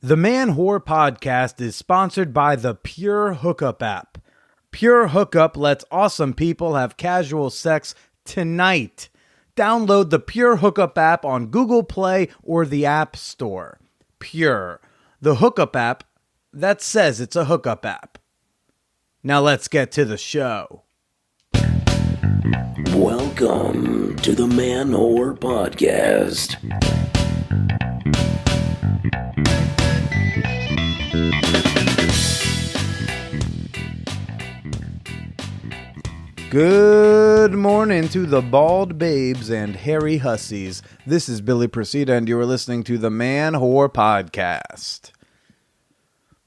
The Man Whore Podcast is sponsored by the Pure Hookup app. Pure Hookup lets awesome people have casual sex tonight. Download the Pure Hookup app on Google Play or the App Store. Pure, the hookup app that says it's a hookup app. Now let's get to the show. Welcome to the Man Whore Podcast. Good morning to the bald babes and hairy hussies. This is Billy Procida, and you are listening to the Man Whore Podcast.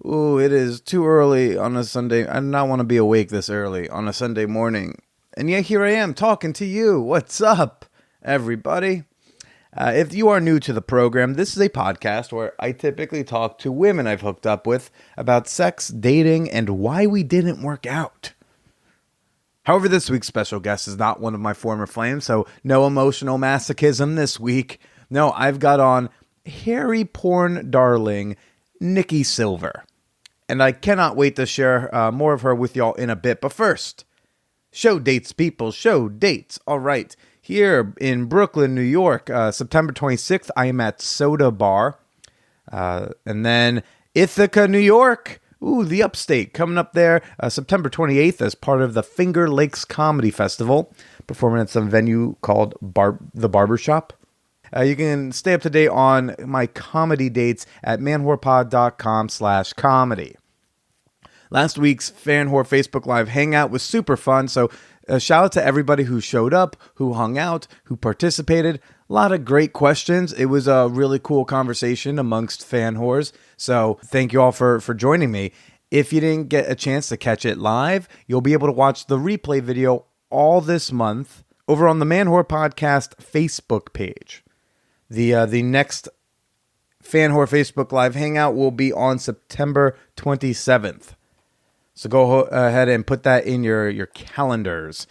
Ooh, it is too early on a Sunday. I do not want to be awake this early on a Sunday morning. And yet here I am talking to you. What's up, everybody? If you are new to the program, this is a podcast where I typically talk to women I've hooked up with about sex, dating, and why we didn't work out. However, this week's special guest is not one of my former flames, so no emotional masochism this week. No, I've got on hairy porn darling Nikki Silver. And I cannot wait to share more of her with y'all in a bit. But first, show dates, people. Show dates. All right. Here in Brooklyn, New York, September 26th, I am at Soda Bar. And then Ithaca, New York. Ooh, the Upstate, coming up there September 28th as part of the Finger Lakes Comedy Festival, performing at some venue called The Barbershop. You can stay up to date on my comedy dates at manwhorepod.com/comedy. Last week's Fan Whore Facebook Live Hangout was super fun, so shout out to everybody who showed up, who hung out, who participated. A lot of great questions. It was a really cool conversation amongst fan whores. So thank you all for joining me. If you didn't get a chance to catch it live, you'll be able to watch the replay video all this month over on the Man Whore Podcast Facebook page. The next Fan Whore Facebook Live Hangout will be on September 27th. So go ahead and put that in your calendars.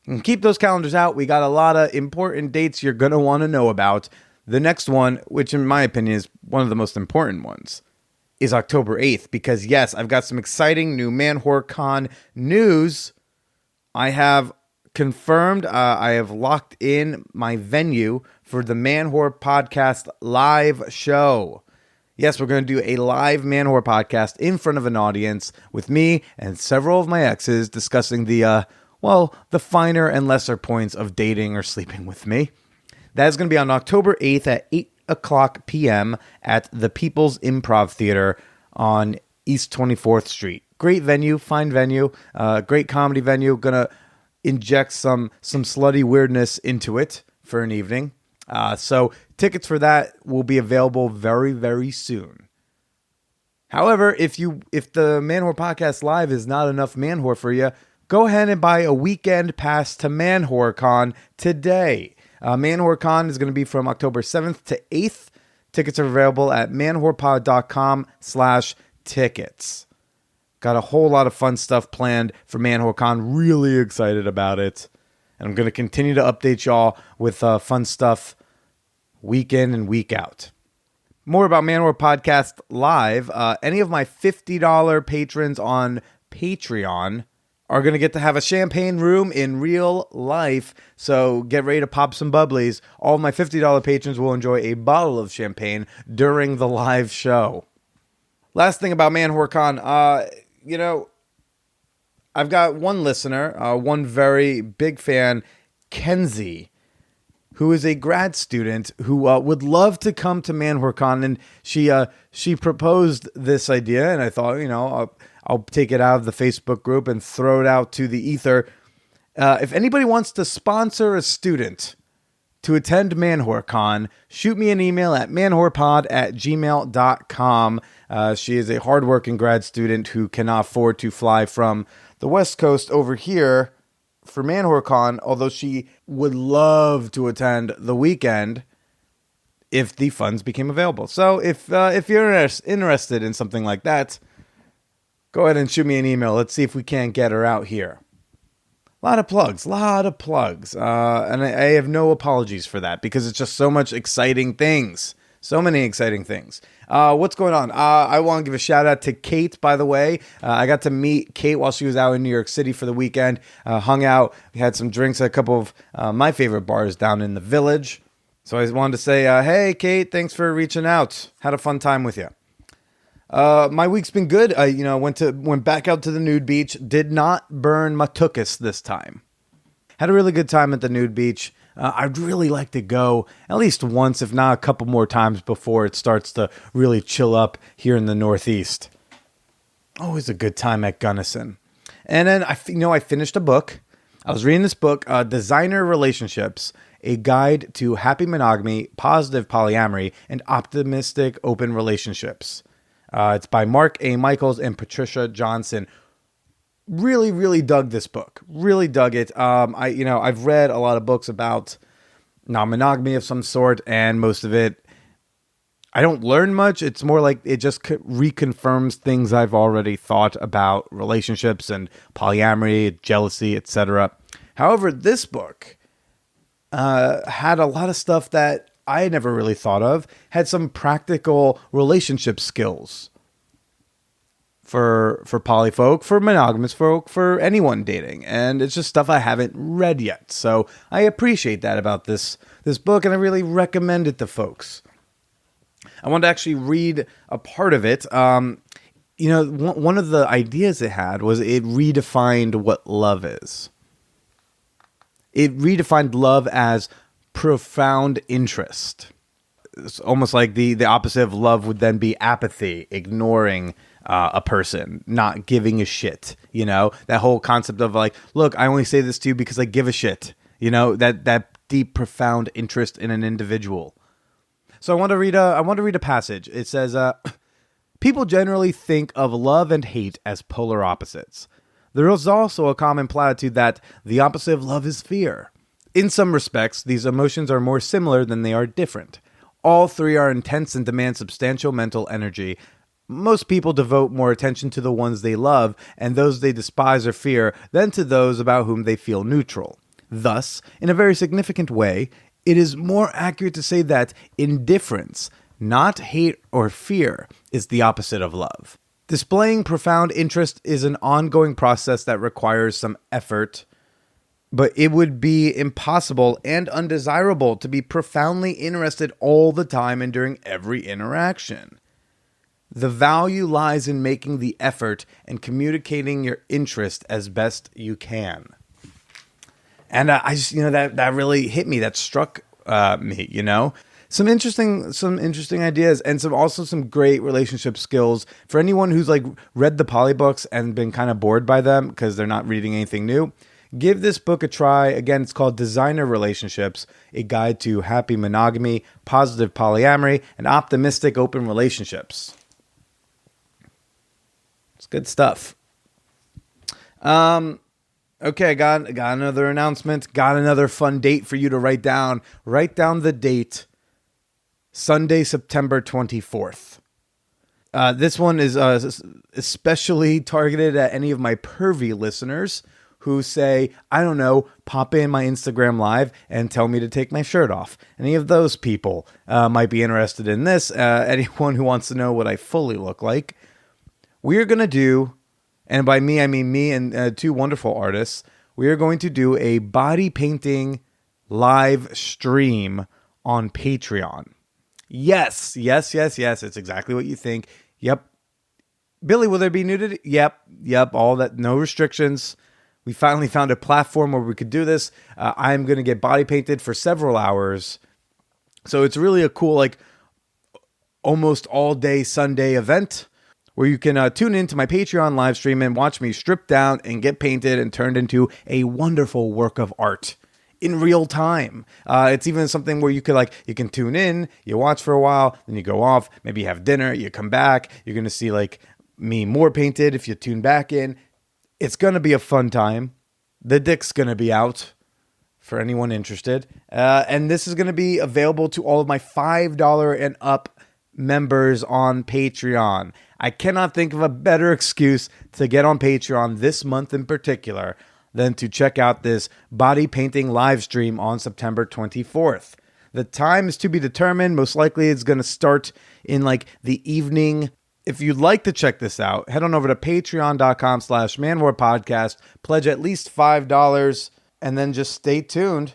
And keep those calendars out. We got a lot of important dates you're going to want to know about. The next one, which in my opinion is one of the most important ones, is October 8th. Because yes, I've got some exciting new Man Whore Con news. I have confirmed, I have locked in my venue for the Man Whore Podcast live show. Yes, we're going to do a live Man Whore podcast in front of an audience with me and several of my exes discussing the finer and lesser points of dating or sleeping with me. That is going to be on October 8th at 8 o'clock p.m. at the People's Improv Theater on East 24th Street. Great venue, fine venue, great comedy venue. Going to inject some slutty weirdness into it for an evening. So tickets for that will be available very, very soon. However, if the Man Whore Podcast Live is not enough Man Whore for you, go ahead and buy a weekend pass to Man Whore Con today. Man Whore Con is going to be from October 7th to 8th. Tickets are available at manwhorepod.com/tickets. Got a whole lot of fun stuff planned for Man Whore Con. Really excited about it. And I'm going to continue to update y'all with fun stuff week in and week out. More about Man Whore Podcast Live. Any of my $50 patrons on Patreon are going to get to have a champagne room in real life. So get ready to pop some bubblies. All of my $50 patrons will enjoy a bottle of champagne during the live show. Last thing about Man Whore Con, I've got one listener, one very big fan, Kenzie, who is a grad student who would love to come to Man Whore Con, and she proposed this idea, and I thought, I'll take it out of the Facebook group and throw it out to the ether. If anybody wants to sponsor a student to attend Man Whore Con, shoot me an email at manwhorepod@gmail.com. She is a hardworking grad student who cannot afford to fly from the West Coast over here for Man Whore Con, although she would love to attend the weekend if the funds became available. So if you're interested in something like that, go ahead and shoot me an email. Let's see if we can't get her out here. A lot of plugs. And I have no apologies for that because it's just so much exciting things. So many exciting things. What's going on? I want to give a shout out to Kate, by the way. I got to meet Kate while she was out in New York City for the weekend. Hung out. We had some drinks at a couple of my favorite bars down in the Village. So I wanted to say, hey, Kate, thanks for reaching out. Had a fun time with you. My week's been good. I, went back out to the nude beach. Did not burn my tuchus this time. Had a really good time at the nude beach. I'd really like to go at least once, if not a couple more times before it starts to really chill up here in the Northeast. Always a good time at Gunnison. And then I finished a book. I was reading this book, Designer Relationships, a guide to happy monogamy, positive polyamory, and optimistic open relationships. It's by Mark A. Michaels and Patricia Johnson. Really, really dug this book. Really dug it. I've read a lot of books about non-monogamy of some sort, and most of it, I don't learn much. It's more like it just reconfirms things I've already thought about relationships and polyamory, jealousy, etc. However, this book had a lot of stuff that I had never really thought of, had some practical relationship skills for poly folk, for monogamous folk, for anyone dating. And it's just stuff I haven't read yet. So I appreciate that about this book, and I really recommend it to folks. I wanted to actually read a part of it. One of the ideas it had was it redefined what love is. It redefined love as profound interest. It's almost like the opposite of love would then be apathy, ignoring a person, not giving a shit. That whole concept of like, look, I only say this to you because I give a shit. That deep, profound interest in an individual. So I want to read a passage. It says, people generally think of love and hate as polar opposites. There is also a common platitude that the opposite of love is fear. In some respects, these emotions are more similar than they are different. All three are intense and demand substantial mental energy. Most people devote more attention to the ones they love and those they despise or fear than to those about whom they feel neutral. Thus, in a very significant way, it is more accurate to say that indifference, not hate or fear, is the opposite of love. Displaying profound interest is an ongoing process that requires some effort, but it would be impossible and undesirable to be profoundly interested all the time and during every interaction. The value lies in making the effort and communicating your interest as best you can. And I just, that really hit me. That struck me, Some interesting ideas, and some great relationship skills for anyone who's like read the poly books and been kind of bored by them because they're not reading anything new. Give this book a try. Again, it's called Designer Relationships, a guide to happy monogamy, positive polyamory, and optimistic open relationships. It's good stuff. Okay, got another announcement. Got another fun date for you to write down. Write down the date. Sunday, September 24th. This one is especially targeted at any of my pervy listeners who say, I don't know, pop in my Instagram live and tell me to take my shirt off. Any of those people might be interested in this. Anyone who wants to know what I fully look like. We're going to do, and by me, I mean me and two wonderful artists, we are going to do a body painting live stream on Patreon. Yes. It's exactly what you think. Yep. Billy, will there be nudity? Yep. All that. No restrictions. We finally found a platform where we could do this. I'm going to get body painted for several hours. So it's really a cool, like, almost all day Sunday event where you can tune into my Patreon live stream and watch me strip down and get painted and turned into a wonderful work of art in real time. It's even something where you can tune in, you watch for a while, then you go off, maybe you have dinner, you come back, you're going to see like me more painted if you tune back in. It's going to be a fun time. The dick's going to be out for anyone interested. And this is going to be available to all of my $5 and up members on Patreon. I cannot think of a better excuse to get on Patreon this month in particular than to check out this body painting live stream on September 24th. The time is to be determined. Most likely it's going to start in like the evening. If you'd like to check this out, head on over to patreon.com/manwarpodcast, pledge at least $5, and then just stay tuned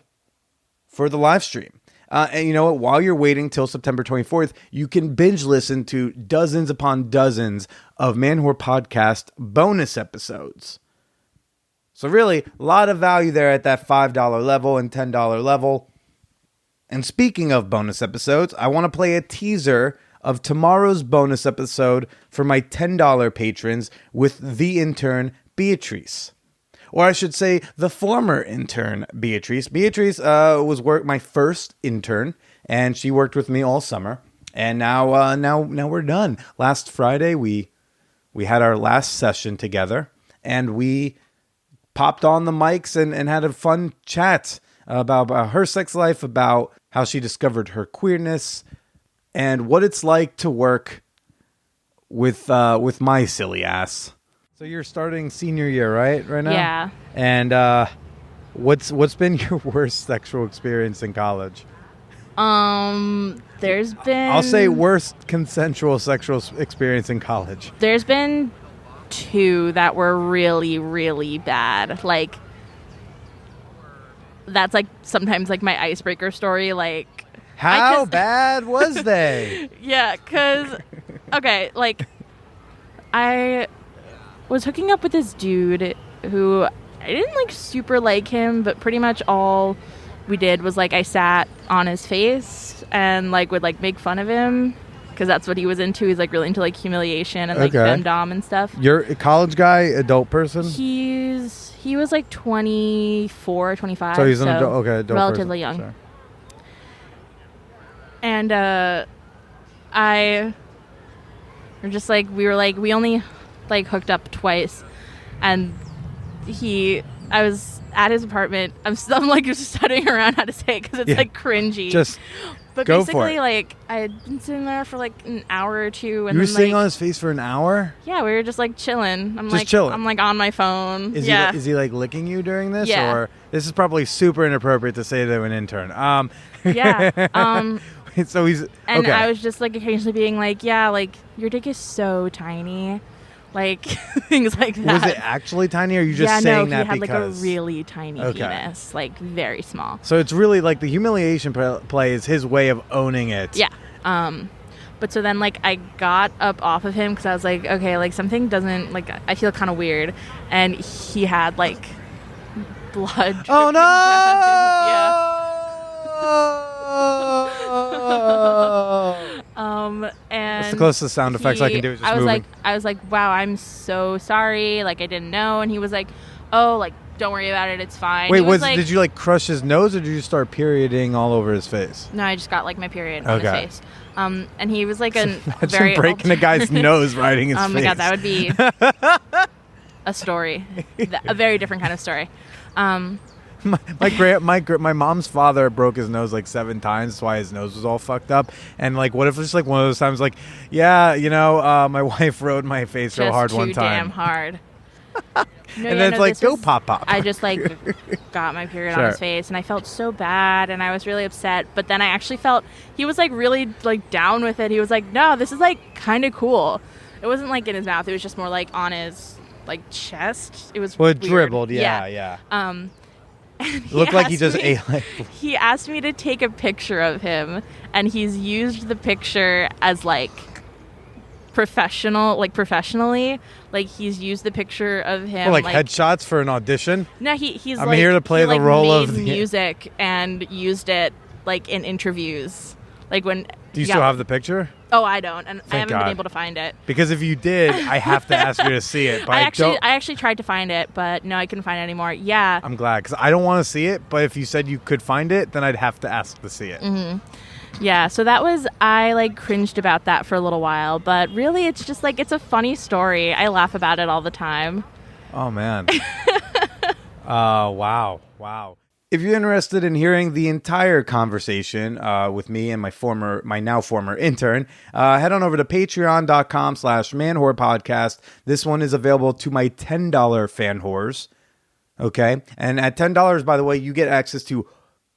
for the live stream. And you know what? While you're waiting till September 24th, you can binge listen to dozens upon dozens of Man Whore Podcast bonus episodes. So really, a lot of value there at that $5 level and $10 level. And speaking of bonus episodes, I want to play a teaser of tomorrow's bonus episode for my $10 patrons with the intern, Beatrice. Or I should say, the former intern, Beatrice. Beatrice was my first intern, and she worked with me all summer. And now we're done. Last Friday, we had our last session together, and we popped on the mics and had a fun chat about her sex life, about how she discovered her queerness, and what it's like to work with my silly ass. So you're starting senior year, right now? Yeah. And what's been your worst sexual experience in college? There's been... I'll say worst consensual sexual experience in college. There's been 2 that were really, really bad. Like, that's like sometimes like my icebreaker story. Like, how bad was they? Yeah, because okay, like I was hooking up with this dude who I didn't like super like him, but pretty much all we did was like I sat on his face and like would like make fun of him because that's what he was into. He's like really into like humiliation and like femdom and stuff. You're a college guy, adult person? He was like 24, 25. So he's an adult relatively person. young. Sorry. And we were like, we only like hooked up twice, and I was at his apartment. I'm like just studying around how to say it because it's like cringy. But go basically, for it. Like I had been sitting there for like an hour or two, and you were then, sitting like, on his face for an hour? Yeah, we were just like chilling. I'm like on my phone. Is he like licking you during this? Yeah. Or this is probably super inappropriate to say to an intern. Yeah. So he's and okay. I was just like occasionally being like, yeah, like your dick is so tiny, like things like that. Was it actually tiny, or are you just saying that because? Yeah, no, he had like a really tiny penis, like very small. So it's really like the humiliation play is his way of owning it. Yeah. But so then like I got up off of him because I was like, okay, like something doesn't like I feel kind of weird, and he had like blood. Oh no! And that's the closest sound effects I can do. Is just moving. I was like, wow, I'm so sorry. Like, I didn't know. And he was like, oh, like, don't worry about it. It's fine. Wait, like, did you like crush his nose, or did you start perioding all over his face? No, I just got like my period on his face. And he was like Imagine breaking a guy's nose riding his face. Oh my god, that would be a story, a very different kind of story. My mom's father broke his nose like 7 times. That's why his nose was all fucked up. And like, what if it's just like one of those times, like, yeah, my wife rode my face so hard one time. Just too damn hard. And then it's like, go pop. I just like got my period on his face, and I felt so bad, and I was really upset. But then I actually felt he was like really like down with it. He was like, no, this is like kind of cool. It wasn't like in his mouth. It was just more like on his like chest. It was it weird. dribbled. Yeah. It looked like he just ate like... He asked me to take a picture of him, and he's used the picture as like professionally. Like he's used the picture of him like headshots for an audition. No, he's I'm here to play the role of the music and used it like in interviews. Like when do you still have the picture? Oh, I don't, and Thank I haven't God. been able to find it. Because if you did, I have to ask you to see it. But I actually tried to find it, but no, I couldn't find it anymore. Yeah. I'm glad, because I don't want to see it, but if you said you could find it, then I'd have to ask to see it. Mm-hmm. Yeah, so I like cringed about that for a little while, but really it's just like, it's a funny story. I laugh about it all the time. Oh, man. Wow. If you're interested in hearing the entire conversation with me and my now former intern, head on over to patreon.com/manwhorepodcast. This one is available to my $10 fan whores. Okay. And at $10, by the way, you get access to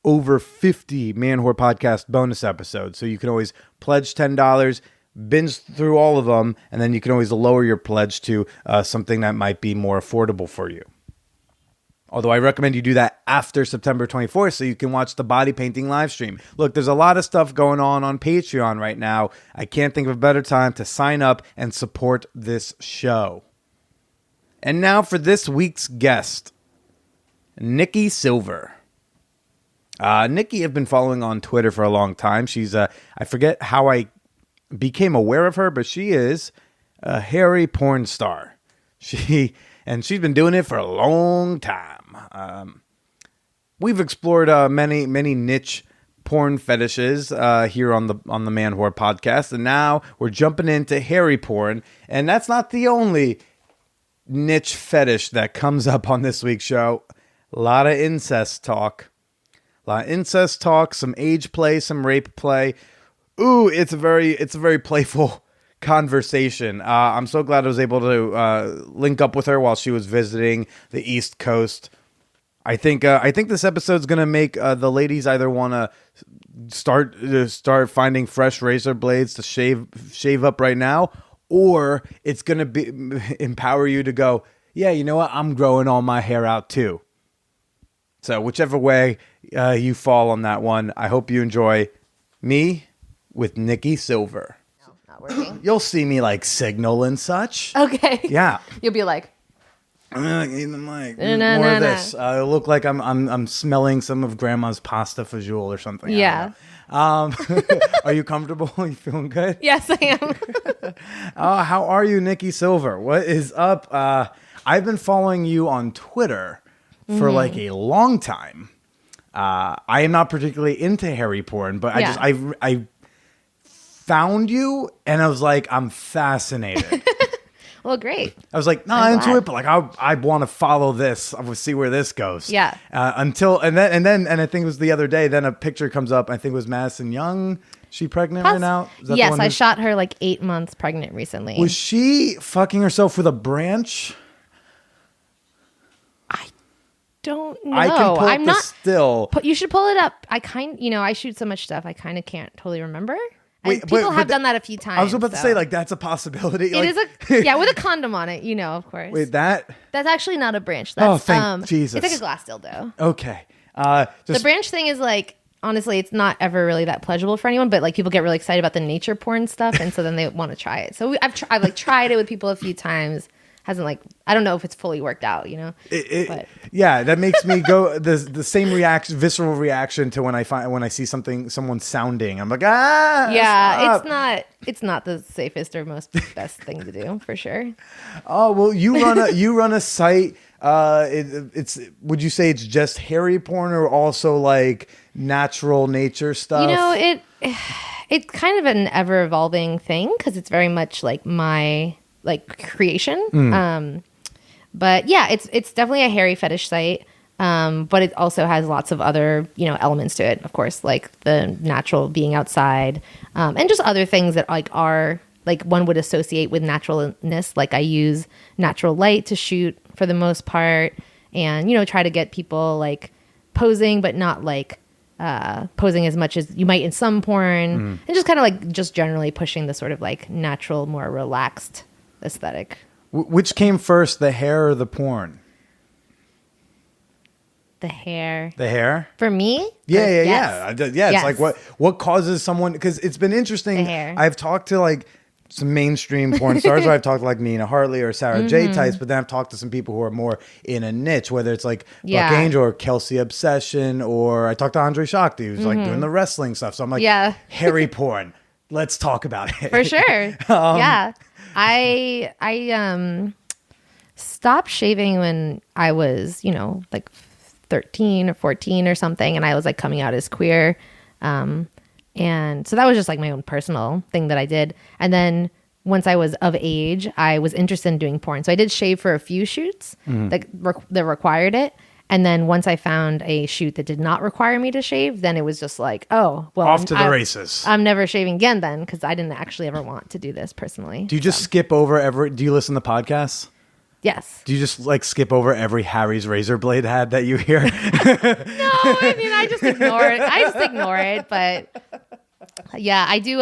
over 50 Man Whore Podcast bonus episodes. So you can always pledge $10, binge through all of them, and then you can always lower your pledge to something that might be more affordable for you. Although I recommend you do that after September 24th so you can watch the body painting live stream. Look, there's a lot of stuff going on Patreon right now. I can't think of a better time to sign up and support this show. And now for this week's guest, Nikki Silver. Nikki, I've been following on Twitter for a long time. She's, I forget how I became aware of her, but she is a hairy porn star. She's been doing it for a long time. We've explored many niche porn fetishes here on the Man Whore Podcast, and now we're jumping into hairy porn, and that's not the only niche fetish that comes up on this week's show. A lot of incest talk, some age play, some rape play. Ooh, it's a very playful conversation. I'm so glad I was able to link up with her while she was visiting the East Coast. I think this episode's gonna make the ladies either want to start finding fresh razor blades to shave up right now, or it's gonna empower you to go, yeah, you know what, I'm growing all my hair out too. So whichever way you fall on that one, I hope you enjoy me with Nikki Silver. No, not working. You'll see me like signal and such. Okay. Yeah. You'll be like, I'm gonna eat the mic. More of this. It'll look like I'm smelling some of Grandma's pasta fajoule or something. yeah. Are you comfortable? Are you feeling good? Yes, I am. How are you, Nikki Silver? What is up? I've been following you on Twitter for like a long time. I am not particularly into hairy porn, but I found you and I was like, I'm fascinated. Well, great. I was like, I'm into it, but like I want to follow this. I want to see where this goes. Yeah. And I think it was the other day. Then a picture comes up. I think it was Madison Young. She pregnant right now? Is that yes, I shot her like 8 months pregnant recently. Was she fucking herself with a branch? I don't know. I can pull up the still. You should pull it up. I shoot so much stuff. I kind of can't totally remember. Wait, people have done that a few times. I was about to say, like, that's a possibility. It is with a condom on it, of course. Wait, that's actually not a branch. That's, thank Jesus. It's like a glass dildo. Okay. The branch thing is like, honestly, it's not ever really that pleasurable for anyone, but like people get really excited about the nature porn stuff, and so then they want to try it. So I've like tried it with people a few times. Hasn't I don't know if it's fully worked out, but. Yeah, that makes me go the same visceral reaction to when I see someone sounding. I'm like, yeah, stop. it's not the safest or most best thing to do for sure. Oh well, you run a site. Would you say it's just hairy porn or also like natural nature stuff? It's kind of an ever evolving thing because it's very much like my creation. But yeah, it's definitely a hairy fetish site. But it also has lots of other, elements to it, of course, like the natural being outside, and just other things that are like one would associate with naturalness. Like I use natural light to shoot for the most part, and try to get people like posing, but not like posing as much as you might in some porn, and just kind of like just generally pushing the sort of like natural, more relaxed aesthetic. Which came first, the hair or the porn? The hair. The hair? For me? Yeah. It's like what causes someone, because it's been interesting. The hair. I've talked to like some mainstream porn stars, or I've talked to like Nina Hartley or Sarah J types, but then I've talked to some people who are more in a niche, whether it's like Buck Angel or Kelsey Obsession, or I talked to Andre Shakti, who's like doing the wrestling stuff. So I'm like, hairy porn. Let's talk about it. For sure. Yeah. I stopped shaving when I was, like 13 or 14 or something, and I was like coming out as queer. And so that was just like my own personal thing that I did. And then once I was of age, I was interested in doing porn. So I did shave for a few shoots that required it. And then once I found a shoot that did not require me to shave, then it was just like, oh, well. Off to the races. I'm never shaving again then, because I didn't actually ever want to do this personally. Do you just skip over do you listen to podcasts? Yes. Do you just like skip over every Harry's razor blade ad that you hear? No, I mean, I just ignore it. But yeah, I do.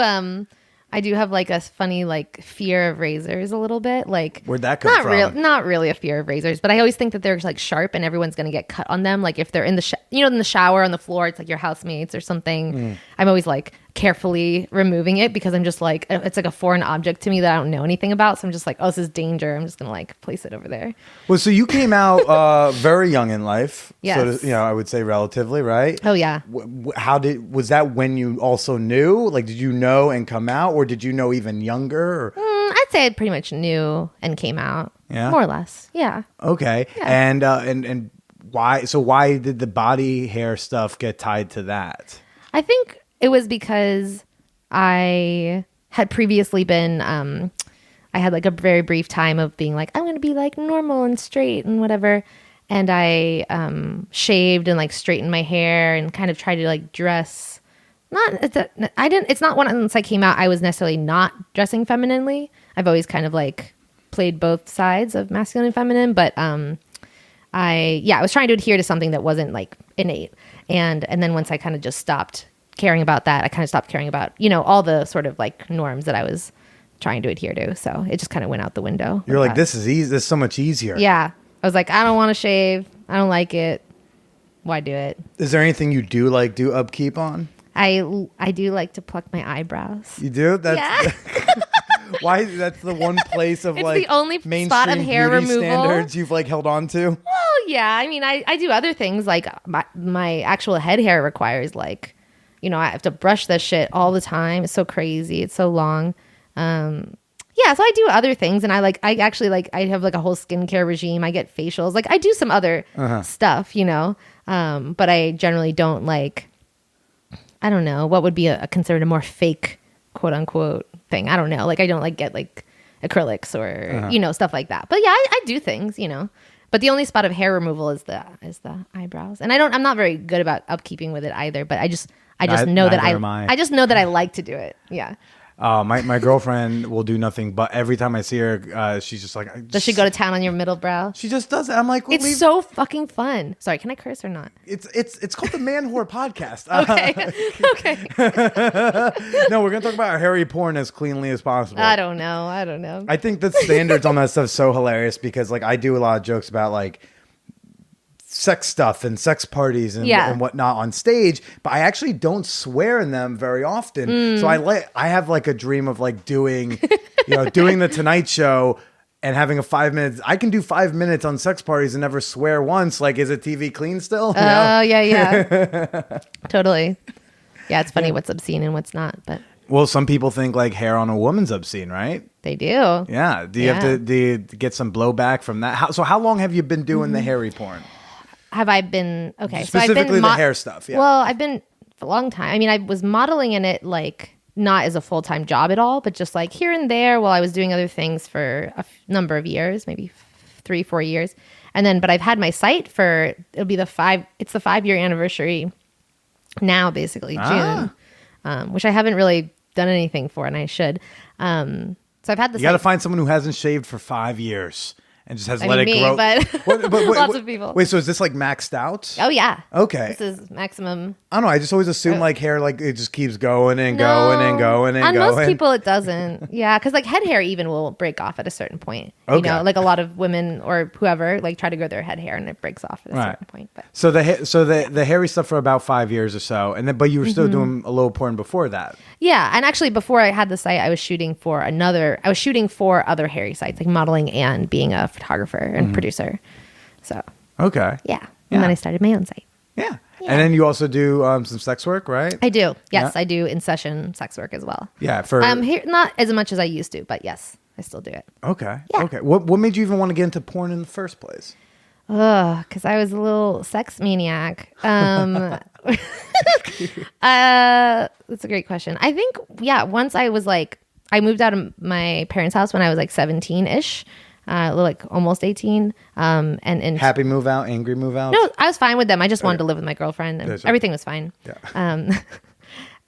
I do have like a funny like fear of razors a little bit. Like, Where'd that come from? Not really a fear of razors, but I always think that they're like sharp and everyone's gonna get cut on them. Like if they're in the in the shower on the floor, it's like your housemates or something. I'm always like carefully removing it because I'm just like it's like a foreign object to me that I don't know anything about. So I'm just like, oh, this is danger. I'm just gonna like place it over there. Well, so you came out very young in life. Yes. So I would say relatively, right? Oh yeah. Was that when you also knew? Like, did you know and come out, or did you know even younger? Or? I'd say I pretty much knew and came out. Yeah? More or less. Yeah. Okay. Yeah. And why? So why did the body hair stuff get tied to that? I think it was because I had previously been, I had like a very brief time of being like, I'm going to be like normal and straight and whatever. And I shaved and like straightened my hair and kind of tried to like dress. It's not once I came out, I was necessarily not dressing femininely. I've always kind of like played both sides of masculine and feminine, but I was trying to adhere to something that wasn't like innate. And then once I kind of just stopped caring about that, I kind of stopped caring about, all the sort of like norms that I was trying to adhere to. So it just kind of went out the window. You're like, this is easy. This is so much easier. Yeah. I was like, I don't want to shave. I don't like it. Why do it? Is there anything you do upkeep on? I do like to pluck my eyebrows. You do? Yeah. Why? That's the one place of It's like the only mainstream spot of hair beauty removal standards you've like held on to. Well, yeah. I mean, I do other things like my actual head hair requires like, I have to brush that shit all the time. It's so crazy. It's so long. Yeah, so I do other things, and I have like a whole skincare regime. I get facials. Like I do some other stuff, but I generally don't like. I don't know what would be considered a more fake, quote unquote thing. I don't know. Like I don't like get like acrylics or stuff like that. But yeah, I do things, But the only spot of hair removal is the eyebrows, and I'm not very good about upkeeping with it either. But I just know that I just know that I like to do it. Yeah. My girlfriend will do nothing, but every time I see her, she's just like. Does she go to town on your middle brow? She just does it. I'm like, it's so fucking fun. Sorry, can I curse or not? It's called the Man Whore Podcast. Okay. No, we're gonna talk about our hairy porn as cleanly as possible. I don't know. I think the standards on that stuff is so hilarious because like I do a lot of jokes about like sex stuff and sex parties and whatnot on stage, but I actually don't swear in them very often. So I have like a dream of like doing the Tonight Show and having a 5 minutes. I can do 5 minutes on sex parties and never swear once. Like, is it TV clean still? Oh yeah. Totally. Yeah, it's funny what's obscene and what's not, but. Well, some people think like hair on a woman's obscene, right? They do. Yeah. Do you get some blowback from that? How long have you been doing the hairy porn? Have I been okay? Specifically, so I've been the hair stuff. Yeah. Well, I've been for a long time. I mean, I was modeling in it like not as a full-time job at all, but just like here and there while I was doing other things for a number of years, maybe 3-4 years, and then. But I've had my site for It's the 5-year anniversary now, basically June, which I haven't really done anything for, and I should. So I've had this. You got to find someone who hasn't shaved for 5 years. And just has let it grow. But lots of people. Wait, so is this like maxed out? Oh yeah. Okay. This is maximum. I don't know. I just always assume like hair, like it just keeps going and going and going and going. On most people, it doesn't. Yeah, because like head hair even will break off at a certain point. Okay. Like a lot of women or whoever like try to grow their head hair and it breaks off at a certain point. But. So the hairy stuff for about 5 years or so, and then but you were still doing a little porn before that. Yeah, and actually before I had the site, I was shooting for other hairy sites, like modeling and being a photographer and producer. So okay, yeah, and then I started my own site. Yeah, and then you also do some sex work, right? I do. Yes, I do in session sex work as well. Yeah, for here not as much as I used to, but yes, I still do it. Okay, yeah. Okay. What made you even want to get into porn in the first place? Because I was a little sex maniac. That's a great question. I think, once I was like, I moved out of my parents' house when I was like 17-ish, like almost 18. And happy move out, angry move out? No, I was fine with them. I just wanted to live with my girlfriend and everything was fine. Yeah.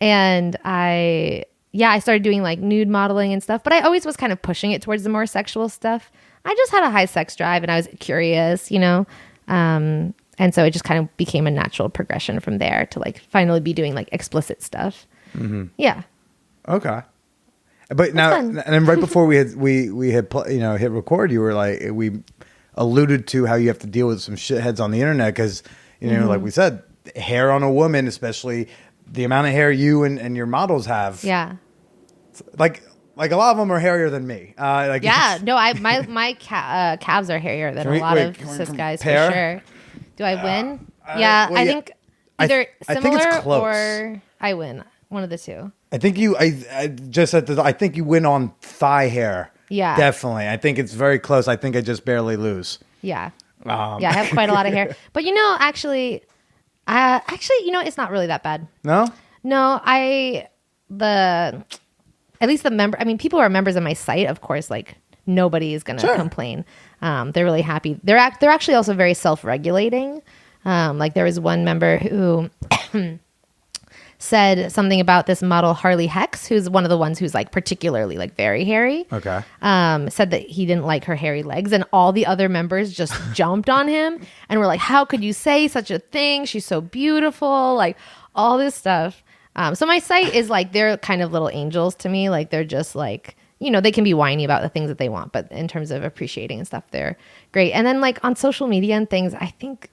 And I yeah, I started doing like nude modeling and stuff, but I always was kind of pushing it towards the more sexual stuff. I just had a high sex drive and I was curious, and so it just kind of became a natural progression from there to like finally be doing like explicit stuff. Yeah. Okay. But now, fun. and then right before we hit record, you were like, we alluded to how you have to deal with some shitheads on the internet because, like we said, hair on a woman, especially the amount of hair you and your models have. Yeah. Like a lot of them are hairier than me. Yeah. No, my calves are hairier than a lot of cis guys for sure. Do I win? I think either similar I think it's close. or I win. One of the two. I think I think you win on thigh hair. Yeah. Definitely. I think it's very close. I think I just barely lose. Yeah. I have quite a lot of hair. But actually, it's not really that bad. No? No, at least the member, people who are members of my site, of course, like nobody is going to complain. They're really happy. They're actually also very self-regulating. Like there was one member who said something about this model Harley Hex, who's one of the ones who's like particularly like very hairy. Okay. Said that he didn't like her hairy legs, and all the other members just jumped on him and were like, "How could you say such a thing? She's so beautiful!" Like all this stuff. So my site is like they're kind of little angels to me. Like they're just like they can be whiny about the things that they want, but in terms of appreciating and stuff, they're great. And then like on social media and things, I think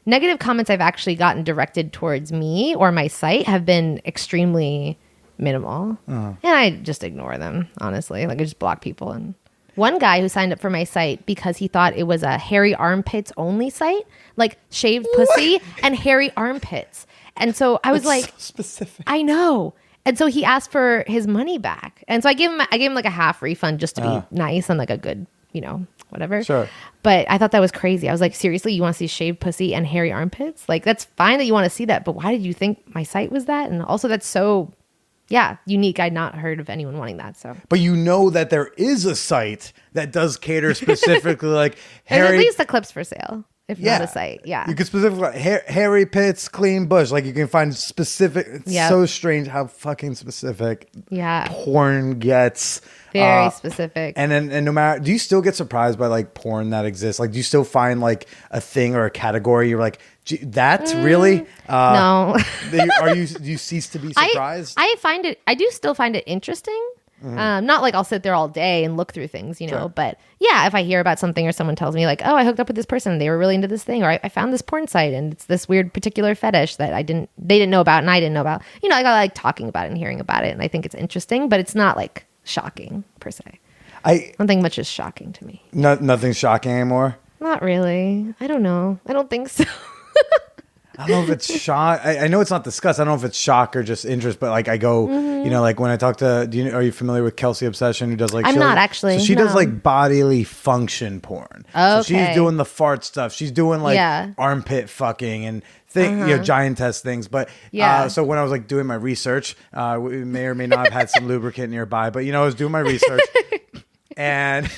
negative comments I've actually gotten directed towards me or my site have been extremely minimal. And I just ignore them, honestly. Like I just block people. And one guy who signed up for my site because he thought it was a hairy armpits only site, like shaved pussy and hairy armpits. And so I was That's like, so specific. I know. And so he asked for his money back. And so I gave him like a half refund just to be nice and like a good, whatever. Sure. But I thought that was crazy. I was like, seriously, you want to see shaved pussy and hairy armpits? Like, that's fine that you want to see that, but why did you think my site was that? And also that's so, unique. I'd not heard of anyone wanting that. So, but that there is a site that does cater specifically like there's hairy. at least the clips for sale, if not a site. Yeah. You can specifically hairy pits, clean bush. Like you can find specific. It's so strange how fucking specific. Yeah. Porn gets. Very specific. And no matter, do you still get surprised by like porn that exists? Like, do you still find like a thing or a category you're like, that's really? No. Do you cease to be surprised? I do still find it interesting. Not like I'll sit there all day and look through things, but if I hear about something or someone tells me like, oh, I hooked up with this person and they were really into this thing, or I found this porn site and it's this weird particular fetish that they didn't know about and I didn't know about, I like talking about it and hearing about it. And I think it's interesting, but it's not like shocking per se. I don't think much is shocking to me. Nothing's shocking anymore. Not really. I don't know. I don't think so. I don't know if it's shock. I know it's not disgust. I don't know if it's shock or just interest, but like I go, like when I talk to, are you familiar with Kelsey Obsession who does like, I'm not actually. So she does like bodily function porn. Okay. So she's doing the fart stuff. She's doing like armpit fucking and giantess things. But so when I was like doing my research, we may or may not have had some lubricant nearby, but I was doing my research. And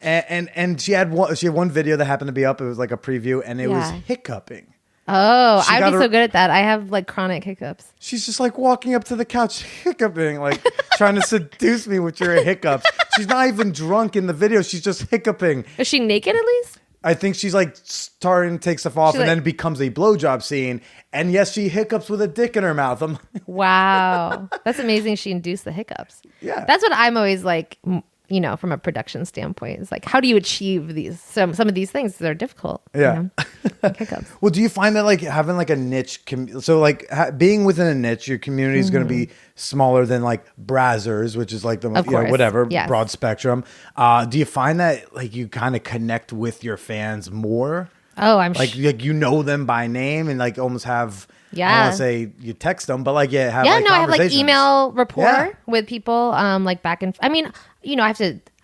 and she had one video that happened to be up. It was like a preview, and it was hiccuping. Oh, I'd be so good at that. I have like chronic hiccups. She's just like walking up to the couch, hiccuping, like trying to seduce me with your hiccups. She's not even drunk in the video. She's just hiccuping. Is she naked at least? I think she's like starting to take stuff off, and then it becomes a blowjob scene. And yes, she hiccups with a dick in her mouth. I'm like, wow, that's amazing. She induced the hiccups. Yeah, that's what I'm always like. From a production standpoint, it's like, how do you achieve these? Some of these things, they're difficult. Yeah. Like hiccups. Well, do you find that like having like a niche, so like being within a niche, your community is going to be smaller than like Brazzers, which is like the whatever broad spectrum. Do you find that like you kind of connect with your fans more? Oh, I'm like them by name and like almost have. Yeah. I don't want to say you text them, but like have I conversations. have like email rapport with people. Like back and I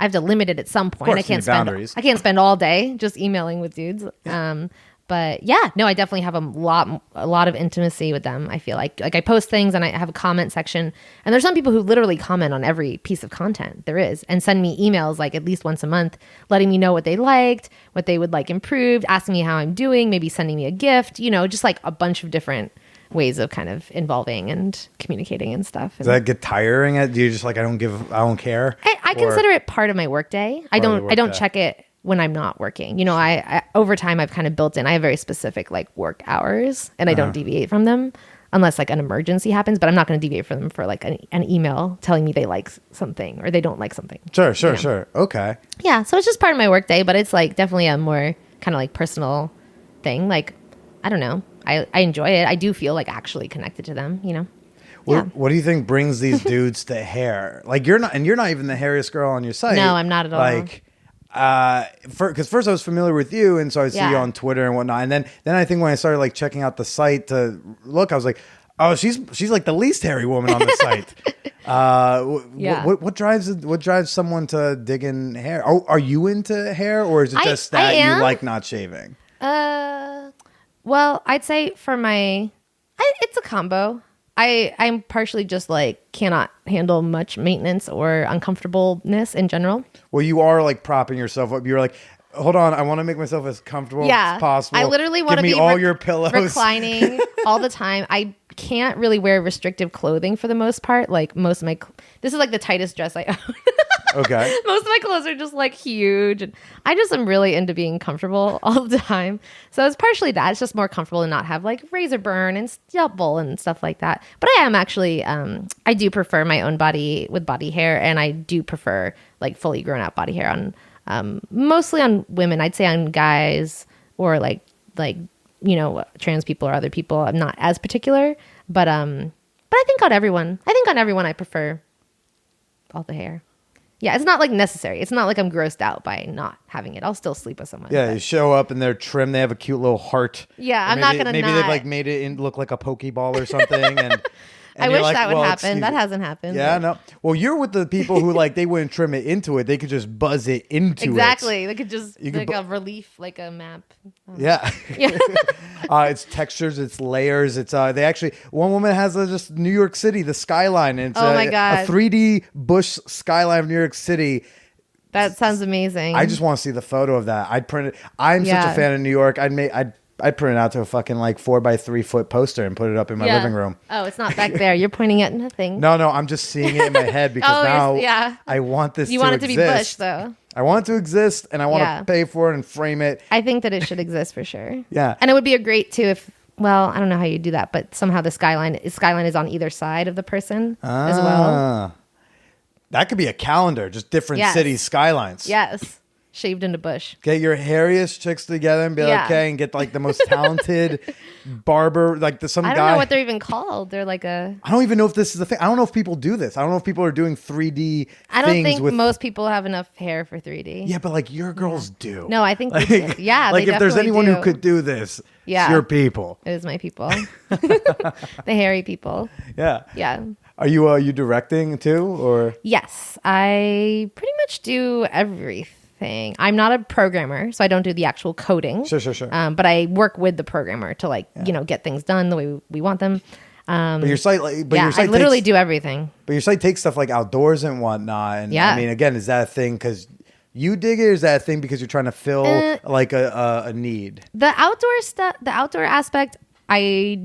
have to limit it at some point. I can't spend all day just emailing with dudes. But I definitely have a lot of intimacy with them. I feel like I post things and I have a comment section, and there's some people who literally comment on every piece of content there is and send me emails like at least once a month, letting me know what they liked, what they would like improved, asking me how I'm doing, maybe sending me a gift, just like a bunch of different ways of kind of involving and communicating and stuff. Does that get tiring? Do you just like I don't care? I consider it part of my workday. I don't check it when I'm not working. You know, I over time I've kind of built in. I have very specific like work hours, and I don't deviate from them unless like an emergency happens. But I'm not going to deviate from them for like an email telling me they like something or they don't like something. Sure. Okay. Yeah, so it's just part of my workday, but it's like definitely a more kind of like personal thing. Like I don't know. I enjoy it. I do feel like actually connected to them, you know? What do you think brings these dudes to hair? Like you're not even the hairiest girl on your site. No, I'm not at all. Like, because first I was familiar with you, and so I see you on Twitter and whatnot, and then I think when I started like checking out the site to look, I was like, oh, she's like the least hairy woman on the site. What drives someone to dig in hair? Are you into hair, or is it just that you like not shaving? Well, I'd say for it's a combo. I'm partially just like cannot handle much maintenance or uncomfortableness in general. Well, you are like propping yourself up. You're like, hold on, I want to make myself as comfortable as possible. I literally want to be all your pillows, reclining all the time. I can't really wear restrictive clothing for the most part. Like most of my, this is like the tightest dress I own. Okay. Most of my clothes are just like huge. And I just am really into being comfortable all the time. So it's partially that. It's just more comfortable to not have like razor burn and stubble and stuff like that. But I am actually, I do prefer my own body with body hair. And I do prefer like fully grown out body hair on, mostly on women. I'd say on guys or like, you know, trans people or other people. I'm not as particular, but I think on everyone, I prefer all the hair. Yeah, it's not like necessary. It's not like I'm grossed out by not having it. I'll still sleep with someone. Yeah, you show up and they're trimmed. They have a cute little heart. Yeah, I'm not gonna. Maybe they've like made it look like a Pokeball or something. And I wish that would happen. That hasn't happened. Yeah, no. Well, you're with the people who like they wouldn't trim it into it. They could just buzz it into it. Exactly. They could just a relief, like a map. Yeah. It's textures, it's layers. It's they actually one woman has just New York City, the skyline. And it's my God. a 3D bush skyline of New York City. That sounds amazing. I just want to see the photo of that. I'd print it. I'm such a fan of New York. I'd print it out to a fucking like 4x3 foot poster and put it up in my living room. Oh, it's not back there. You're pointing at nothing. No, I'm just seeing it in my head because I want this to exist. You want it to be bush, though. I want it to exist, and I want to pay for it and frame it. I think that it should exist for sure. Yeah. And it would be a great, too, if, well, I don't know how you do that, but somehow the skyline is on either side of the person as well. That could be a calendar, just different city skylines. Yes. Shaved into bush. Get your hairiest chicks together and be like, okay, and get like the most talented barber, like some guy. I don't know what they're even called. They're like I don't even know if this is a thing. I don't know if people do this. I don't know if people are doing 3D I don't think most people have enough hair for 3D. Yeah, but like your girls do. No, I think they do. Yeah, like if there's anyone who could do this, it's your people. It is my people. The hairy people. Yeah. Yeah. Are you directing too, or? Yes, I pretty much do everything. I'm not a programmer, so I don't do the actual coding. Sure. But I work with the programmer to get things done the way we want them. But your site, I literally do everything. But your site takes stuff like outdoors and whatnot. And I mean, again, is that a thing because you dig it, or is that a thing because you're trying to fill like a need? The outdoor stuff, the outdoor aspect, my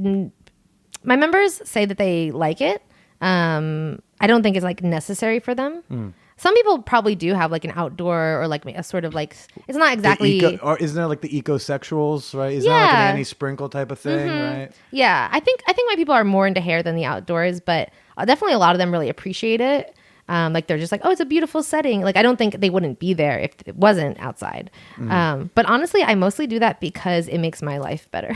members say that they like it. I don't think it's like necessary for them. Some people probably do have like an outdoor or like a sort of like, it's not exactly. Or isn't there like the ecosexuals, right? Isn't that like an anti-sprinkle type of thing, right? Yeah. I think my people are more into hair than the outdoors, but definitely a lot of them really appreciate it. Like they're just like, oh, it's a beautiful setting. Like I don't think they wouldn't be there if it wasn't outside. But honestly, I mostly do that because it makes my life better.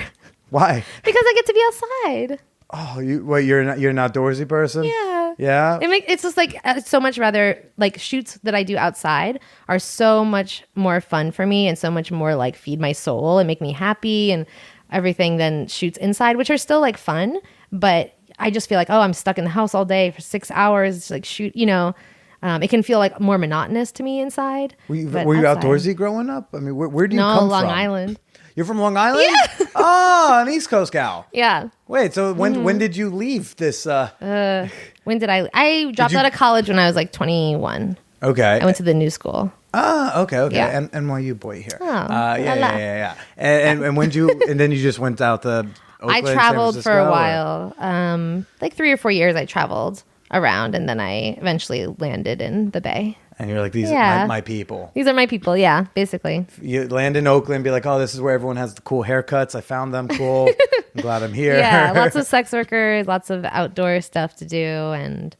Why? Because I get to be outside. Oh, you're an outdoorsy person? Yeah. It's just like so much rather like shoots that I do outside are so much more fun for me and so much more like feed my soul and make me happy and everything than shoots inside, which are still like fun, but I just feel like, oh, I'm stuck in the house all day for 6 hours, like shoot, it can feel like more monotonous to me inside. Were you outdoorsy growing up? I mean, where do you come from? No, Long Island. You're from Long Island? Yeah. Oh, an East Coast gal. Yeah. Wait, so when did you leave this? When did I dropped out of college when I was like 21. Okay. I went to the new school. Ah, okay. Yeah. And NYU boy here. Oh, yeah. And when did you? And then you just went out to. Oakland, I traveled San for a Francisco, while. Like 3 or 4 years I traveled around, and then I eventually landed in the Bay. And you're like, these are Yeah. my people. These are my people, yeah, basically. You land in Oakland, be like, oh, this is where everyone has the cool haircuts. I found them cool. I'm glad I'm here. Yeah, lots of sex workers, lots of outdoor stuff to do, and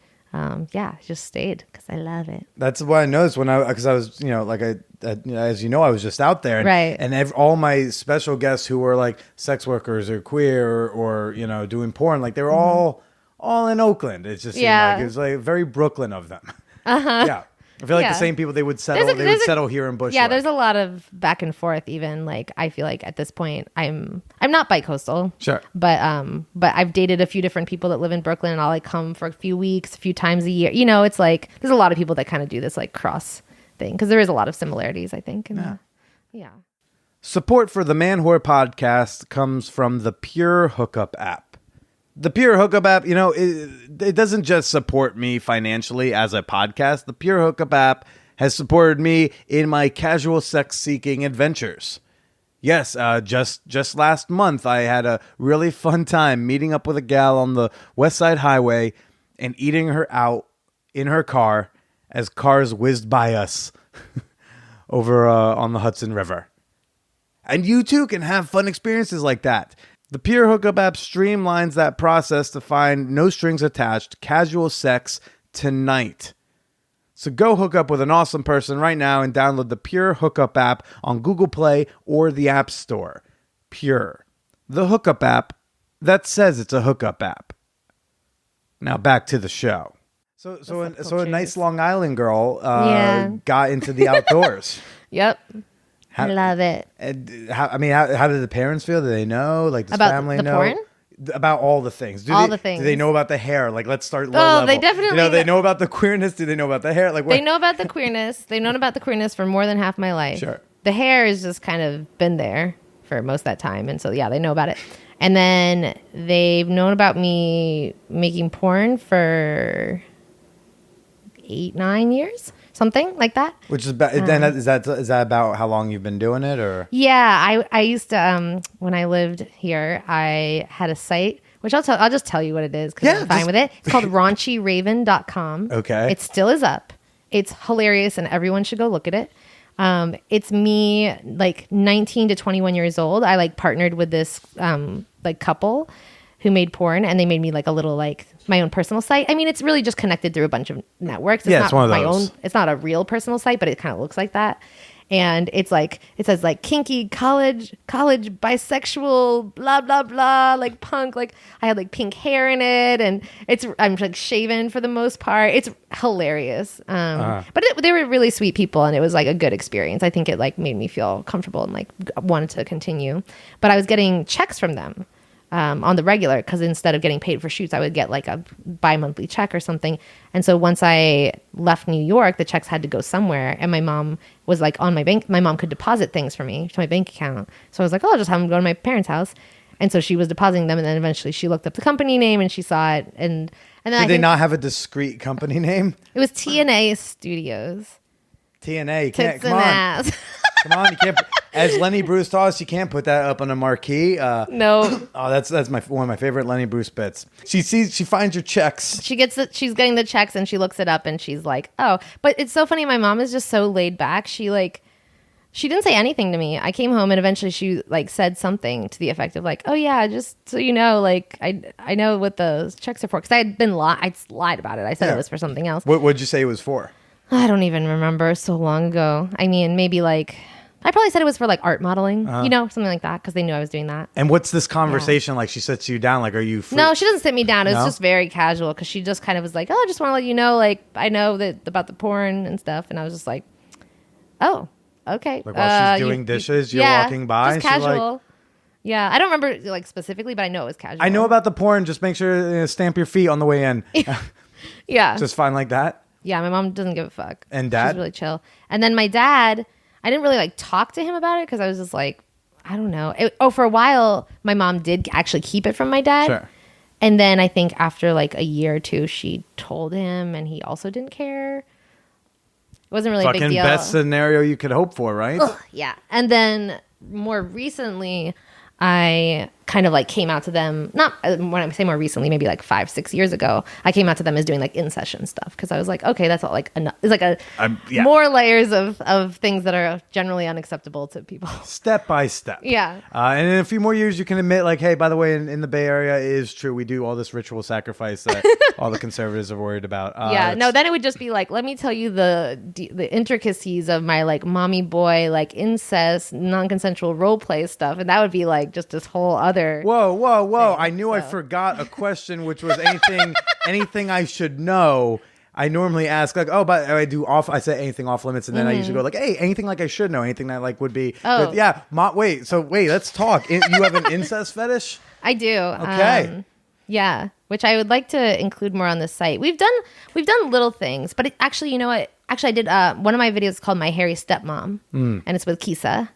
yeah, I just stayed because I love it. That's what I noticed because I was, as you know, I was just out there. And, Right. And all my special guests who were like sex workers or queer or doing porn, like they were all in Oakland. It just seemed Yeah. like it was like very Brooklyn of them. Yeah. I feel like Yeah. the same people they would settle here in Bushwick. Yeah, there's a lot of back and forth. Even like I feel like at this point I'm not bi-coastal. Sure. But I've dated a few different people that live in Brooklyn, and I'll like come for a few weeks, a few times a year. It's like there's a lot of people that kind of do this like cross thing because there is a lot of similarities, I think. Yeah. Support for the Man Whore podcast comes from the Pure Hookup app. The Pure Hookup app, it doesn't just support me financially as a podcast. The Pure Hookup app has supported me in my casual sex-seeking adventures. Yes, just last month, I had a really fun time meeting up with a gal on the West Side Highway and eating her out in her car as cars whizzed by us over on the Hudson River. And you too can have fun experiences like that. The Pure Hookup app streamlines that process to find no strings attached casual sex tonight. So go hook up with an awesome person right now and download the Pure Hookup app on Google Play or the App Store. Pure, the hookup app that says it's a hookup app. Now back to the show. So a nice Long Island girl got into the outdoors. Yep. I love it. And how did the parents feel? Do they know? Like, does About family the know? Porn? About all the things. All the things. Do they know about the hair? Like, let's start low Oh, level. they definitely they know about the queerness. Do they know about the hair? Like, what? They know about the queerness. They've known about the queerness for more than half my life. Sure. The hair has just kind of been there for most of that time. And so, yeah, they know about it. And then they've known about me making porn for 8-9 years, something like that. Which is about, then is that about how long you've been doing it, or? Yeah, I used to when I lived here, I had a site which I'll just tell you what it is because I'm fine with it. It's called raunchyraven.com. Okay. It still is up. It's hilarious and everyone should go look at it. It's me like 19 to 21 years old. I like partnered with this like couple who made porn, and they made me like a little like my own personal site. I mean, it's really just connected through a bunch of networks. It's it's one of those. It's not a real personal site, but it kind of looks like that. And it's like, it says like kinky college bisexual, blah, blah, blah, like punk. Like I had like pink hair in it, and I'm like shaven for the most part. It's hilarious. But they were really sweet people, and it was like a good experience. I think it like made me feel comfortable and like wanted to continue. But I was getting checks from them on the regular, because instead of getting paid for shoots, I would get like a bi-monthly check or something. And so once I left New York, the checks had to go somewhere, and my mom was like on my bank. My mom could deposit things for me to my bank account. So I was like, oh, I'll just have them go to my parents' house. And so she was depositing them, and then eventually she looked up the company name and she saw it. And then Did they not have a discreet company name? It was TNA Studios. TNA, you can't, Tits come and on. ass. Come on, you can't. As Lenny Bruce taught us, you can't put that up on a marquee. No. Oh, that's one of my favorite Lenny Bruce bits. She finds your checks. She's getting the checks, and she looks it up, and she's like, oh. But it's so funny. My mom is just so laid back. She didn't say anything to me. I came home, and eventually she like said something to the effect of like, oh yeah, just so you know, like I know what those checks are for, because I lied about it. I said it was for something else. What'd you say it was for? I don't even remember. So long ago. I mean, maybe like I probably said it was for like art modeling, something like that, because they knew I was doing that. And what's this conversation like? She sits you down, like, are you free? No, she doesn't sit me down. It was No? just very casual, because she just kind of was like, oh, I just want to let you know, like, I know that about the porn and stuff. And I was just like, oh, okay. Like while she's doing dishes, you're walking by. Just and she's casual. like, Yeah, I don't remember like specifically, but I know it was casual. I know about the porn. Just make sure stamp your feet on the way in. Yeah. Just fine like that. Yeah, my mom doesn't give a fuck. And dad? She's really chill. And then my dad, I didn't really like talk to him about it, because I was just like, I don't know. For a while, my mom did actually keep it from my dad. Sure. And then I think after like a year or two, she told him, and he also didn't care. It wasn't really a big Fucking deal. best scenario you could hope for, right? Ugh, yeah. And then more recently, I kind of like came out to them, not when I say more recently, maybe like 5-6 years ago, I came out to them as doing like in session stuff because I was like, okay, that's all like enough. It's like more layers of things that are generally unacceptable to people. Step by step. Yeah. And in a few more years, you can admit, like, hey, by the way, in the Bay Area, it is true. We do all this ritual sacrifice that all the conservatives are worried about. No, then it would just be like, let me tell you the intricacies of my like mommy boy, like incest, non-consensual role play stuff. And that would be like just this whole other. Whoa. I knew I forgot a question, which was anything I should know. I normally ask like, oh, but I say anything off limits, and then I usually go like, hey, anything like I should know, anything that like would be. Oh. But yeah. Wait, let's talk. You have an incest fetish? I do. Okay. Yeah, which I would like to include more on the site. We've done little things, but actually, you know what? Actually, I did one of my videos called My Hairy Stepmom, and it's with Kisa.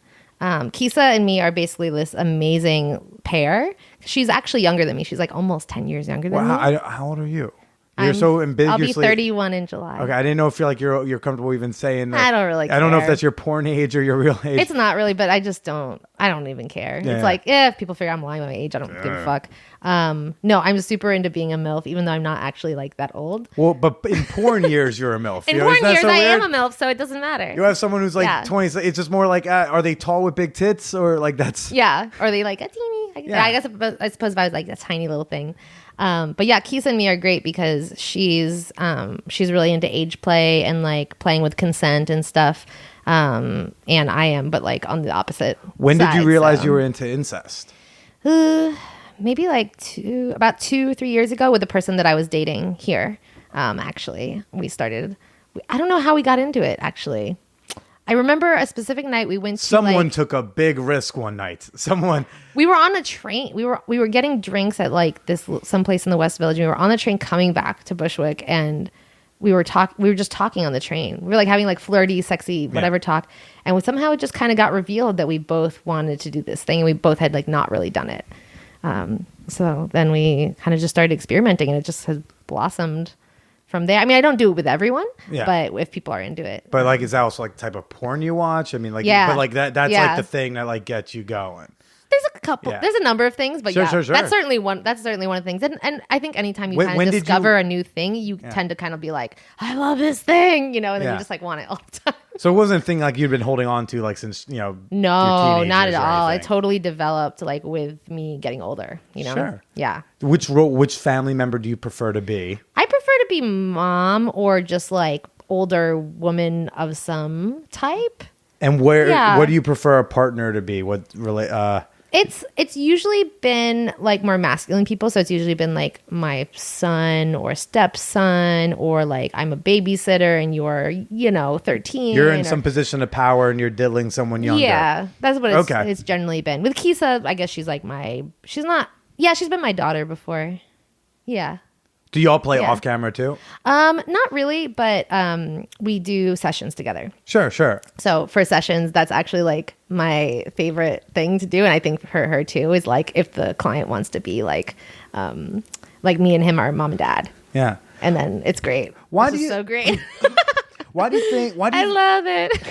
Kisa and me are basically this amazing pair. She's actually younger than me. She's like almost 10 years younger than me. How old are you? You're so ambiguously. I'll be 31 in July. Okay, I didn't know if you're comfortable even saying that. I don't really care. I don't know if that's your porn age or your real age. It's not really, but I don't even care. Yeah. It's like, if people figure I'm lying about my age, I don't give a fuck. No, I'm super into being a MILF, even though I'm not actually like that old. Well, but in porn years, you're a MILF. In porn years, I am a MILF, so it doesn't matter. You have someone who's like 20. So it's just more like, are they tall with big tits or like that's? Yeah, or are they like a teeny? I suppose if I was like a tiny little thing. But yeah, Kisa and me are great because she's really into age play and like playing with consent and stuff. And I am, but like on the opposite. When did you realize so. you were into incest? Maybe like 2-3 years ago with the person that I was dating here. Actually, we started. I don't know how we got into it. Actually, I remember a specific night we went to. Someone took a big risk one night. We were on a train. We were getting drinks at like this someplace in the West Village. And we were on the train coming back to Bushwick, and we were just talking on the train. We were like having like flirty, sexy, whatever talk, and somehow it just kind of got revealed that we both wanted to do this thing, and we both had like not really done it. So then we kind of just started experimenting, and it just has blossomed from there. I mean, I don't do it with everyone, but if people are into it. But like, is that also like the type of porn you watch? I mean, like, but like that's like the thing that like gets you going. There's a couple. Yeah. There's a number of things, but sure. That's certainly one. That's certainly one of the things. And I think anytime you kind of discover a new thing, you tend to kind of be like, I love this thing, and then you just like want it all the time. So it wasn't a thing like you'd been holding on to like since No, not at all. It totally developed like with me getting older. Sure. Yeah. Which family member do you prefer to be? I prefer to be mom or just like older woman of some type. And what do you prefer a partner to be? It's usually been like more masculine people, so it's usually been like my son or stepson, or like I'm a babysitter and you're 13. You're in some position of power and you're diddling someone younger. Yeah, that's what it's generally been. With Kisa, I guess she's like she's been my daughter before. Yeah. Do y'all play off camera too? Not really, but we do sessions together. Sure. So for sessions, that's actually like my favorite thing to do, and I think for her too is like if the client wants to be like me and him are mom and dad. Yeah. And then it's great. So great. Why do you think? I love it.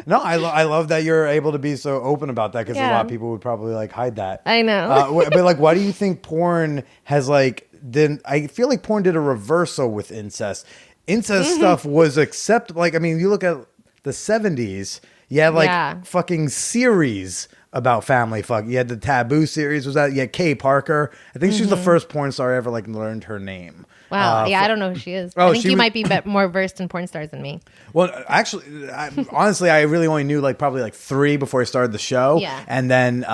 No, I love that you're able to be so open about that, because a lot of people would probably like hide that. I know. But like, why do you think porn has like? Then I feel like porn did a reversal with incest. Incest stuff was acceptable. Like, I mean, you look at the 70s, you had like fucking series about family fuck. You had the Taboo series, was that? You had Kay Parker. I think she was the first porn star I ever like learned her name. Wow. I don't know who she is. I think you might be more versed in porn stars than me. Well, actually, honestly, I really only knew like probably like 3 before I started the show. Yeah. And then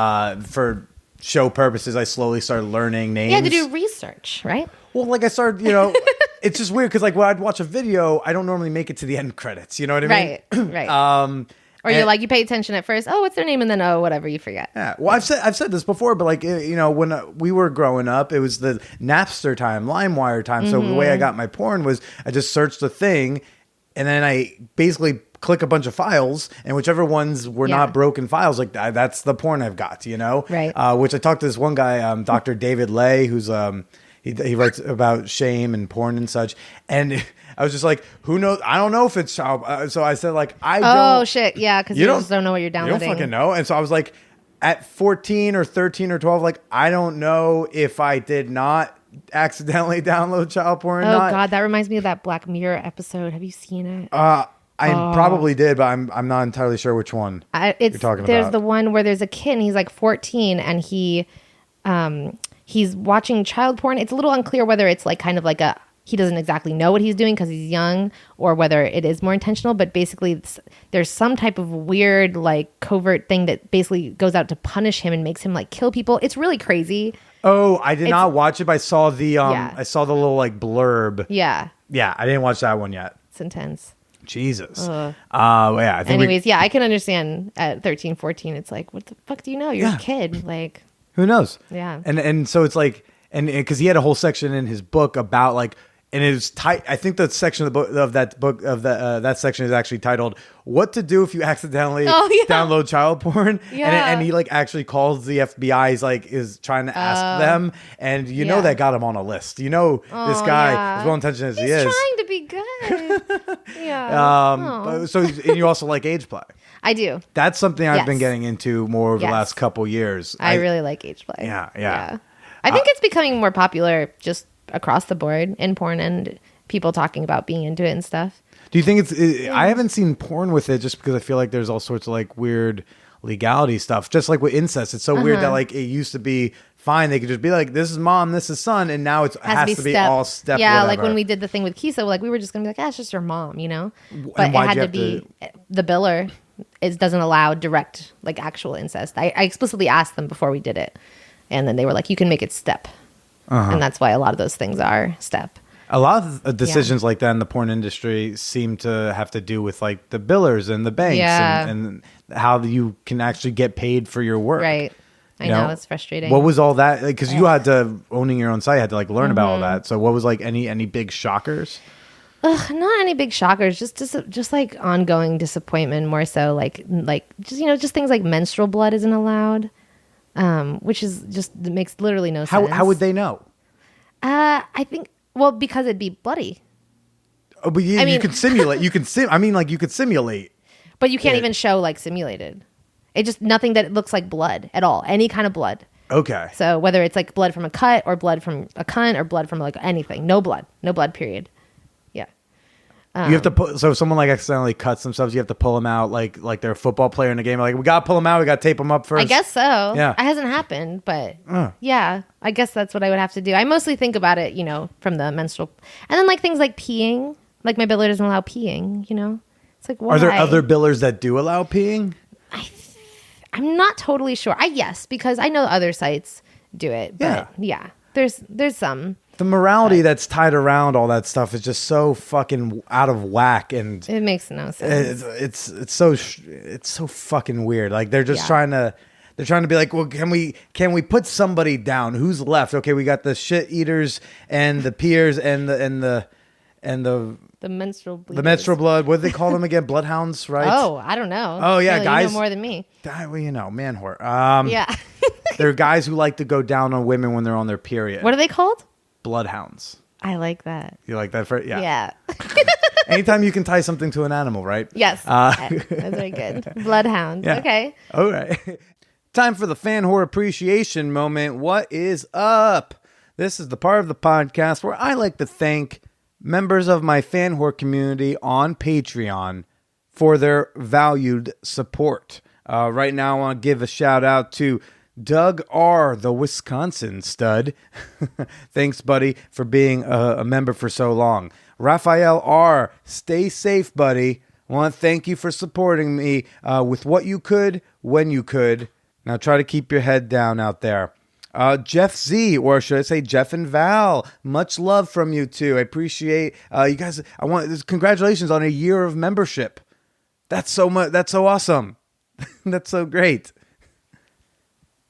for show purposes, I slowly started learning names. You had to do research, right? Well, like I started, it's just weird because like when I'd watch a video, I don't normally make it to the end credits. You know what I mean? Right. Or you're like, you pay attention at first. Oh, what's their name? And then, whatever, you forget. Yeah. Well, I've said this before, but like, when we were growing up, it was the Napster time, LimeWire time. So the way I got my porn was I just searched a thing, and then I basically click a bunch of files, and whichever ones were not broken files, like that's the porn I've got, Right. Which I talked to this one guy, Dr. David Lay, who's he writes about shame and porn and such, and I was just like, who knows? I don't know if it's child. So I said like, I don't. Oh shit, yeah, because you just don't know what you're downloading. You don't fucking know. And so I was like, at 14 or 13 or 12, like, I don't know if I did not accidentally download child porn or Oh not. God, that reminds me of that Black Mirror episode. Have you seen it? I probably did, but I'm not entirely sure which one you're talking There's about. the one where there's a kid and he's like 14 and he's watching child porn. It's a little unclear whether it's like kind of like he doesn't exactly know what he's doing because he's young, or whether it is more intentional. But basically, there's some type of weird like covert thing that basically goes out to punish him and makes him like kill people. It's really crazy. Oh, I did not watch it, but I saw the Yeah. I saw the little like blurb. Yeah, Yeah, I didn't watch that one yet. it's intense. Jesus. Ugh. Yeah, I think Anyways, yeah, I can understand at 13, 14, it's like, what the fuck do you know? You're Yeah. a kid. Like, who knows? Yeah. And so it's like, and because he had a whole section in his book about like, and it was tight. I think the section of the book that section is actually titled "What to Do If You Accidentally Download Child Porn." Yeah. And he like actually calls the FBI. He's like is trying to ask them, and you know that got him on a list. You know this guy, as well intentioned as he is, trying to be good. Yeah. So and you also like age play. I do. That's something I've been Yes. getting into more over the Yes. last couple years. I really like age play. Yeah. I think it's becoming more popular just across the board in porn and people talking about being into it and stuff. Do you think I haven't seen porn with it just because I feel like there's all sorts of like weird legality stuff. Just like with incest, it's so weird that like it used to be fine. They could just be like, this is mom, this is son, and now it has to be all step. Yeah, whatever. like when we did the thing with Kisa, like we were just gonna be like, it's just your mom, you know. But And it why'd had you to have be the biller. It doesn't allow direct like actual incest. I explicitly asked them before we did it, and then they were like, you can make it step, and that's why a lot of those things are step. A lot of decisions like that in the porn industry seem to have to do with like the billers and the banks and how you can actually get paid for your work. Right. I know, it's frustrating. What was all that? Because you had to, owning your own site, you had to like learn about all that. So what was like any big shockers? Not any big shockers, just like ongoing disappointment, more so like just things like menstrual blood isn't allowed, which is just it makes literally no sense. How would they know? I think because it'd be bloody, Oh, but you could simulate. You could you could simulate. but you can't even show like simulated. It just nothing that looks like blood at all, any kind of blood. Okay. So whether it's like blood from a cut or blood from a cunt or blood from like anything, no blood, period. Yeah. You have to put, so if someone like accidentally cuts themselves, you have to pull them out like they're a football player in a game. Like, we got to pull them out. We got to tape them up first. I guess so. Yeah. It hasn't happened, but yeah, I guess that's what I would have to do. I mostly think about it, from the menstrual. And then like things like peeing, like my biller doesn't allow peeing, It's like, why? Are there other billers that do allow peeing? I'm not totally sure. Yes, because I know other sites do it. But yeah, there's some. The morality that's tied around all that stuff is just so fucking out of whack, and It makes no sense. it's so fucking weird. Like they're just trying to be like, well, can we put somebody down? Who's left? Okay, we got the shit eaters and the peers and the The menstrual bleeders. the menstrual blood. What do they call them again? Bloodhounds, right? Oh, I don't know. Oh, yeah, Really, guys. You know more than me. Well, man whore. Yeah. They're guys who like to go down on women when they're on their period. What are they called? Bloodhounds. I like that. You like that? Yeah. Anytime you can tie something to an animal, right? Yes. That's very good. Bloodhound. Yeah. Okay. All right. Time for the fan whore appreciation moment. What is up? This is the part of the podcast where I like to thank members of my fan whore community on Patreon for their valued support. Right now, I want to give a shout out to Doug R., the Wisconsin stud. Thanks, buddy, for being a member for so long. Raphael R., stay safe, buddy. I want to thank you for supporting me with what you could, when you could. Now try to keep your head down out there. Jeff Z, or should I say Jeff and Val, much love from you two. I appreciate you guys. Congratulations on a year of membership. That's so much. That's so awesome. That's so great.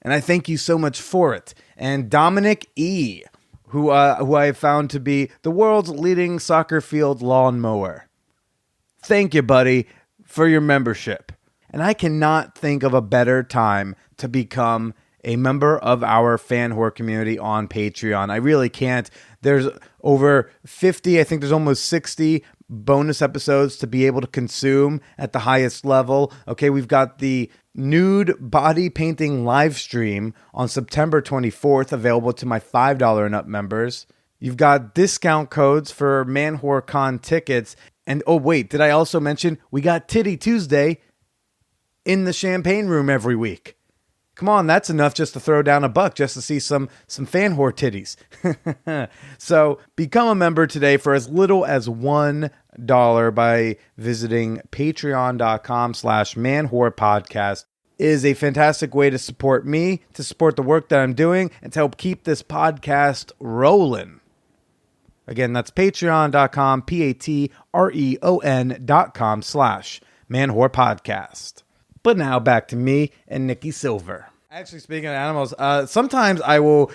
And I thank you so much for it. And Dominic E, who I have found to be the world's leading soccer field lawnmower. Thank you, buddy, for your membership. And I cannot think of a better time to become a member of our fan whore community on Patreon. I really can't. There's over 50, I think there's almost 60 bonus episodes to be able to consume at the highest level. Okay, we've got the nude body painting live stream on September 24th, available to my $5 and up members. You've got discount codes for ManWhoreCon tickets. And oh wait, did I also mention we got Titty Tuesday in the champagne room every week? Come on, that's enough just to throw down $1 just to see some fan whore titties. So become a member today for as little as $1 by visiting patreon.com/manwhorepodcast. It is a fantastic way to support me, to support the work that I'm doing, and to help keep this podcast rolling. Again, that's patreon.com, patreon.com/manwhorepodcast. But now back to me and Nikki Silver. Actually, speaking of animals, sometimes I will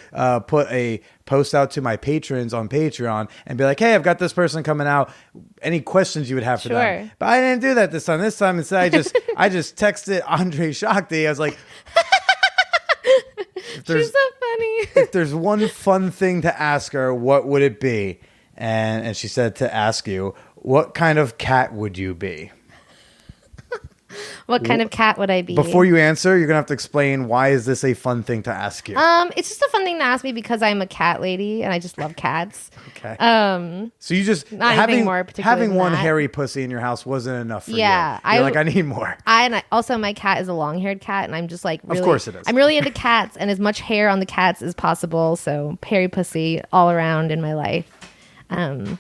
put a post out to my patrons on Patreon and be like, hey, I've got this person coming out. Any questions you would have for them? But I didn't do that this time. This time, instead, I just texted Andre Shakti. I was like, she's so funny. If there's one fun thing to ask her, what would it be? And she said to ask you, what kind of cat would you be? What kind of cat would I be? Before you answer, you're going to have to explain why is this a fun thing to ask you? It's just a fun thing to ask me because I'm a cat lady and I just love cats. Okay. So you just having one hairy pussy in your house wasn't enough for you. You're like, I need more. Also, my cat is a long-haired cat, and I'm just like, really, of course it is. I'm really into cats and as much hair on the cats as possible. So hairy pussy all around in my life. Hey,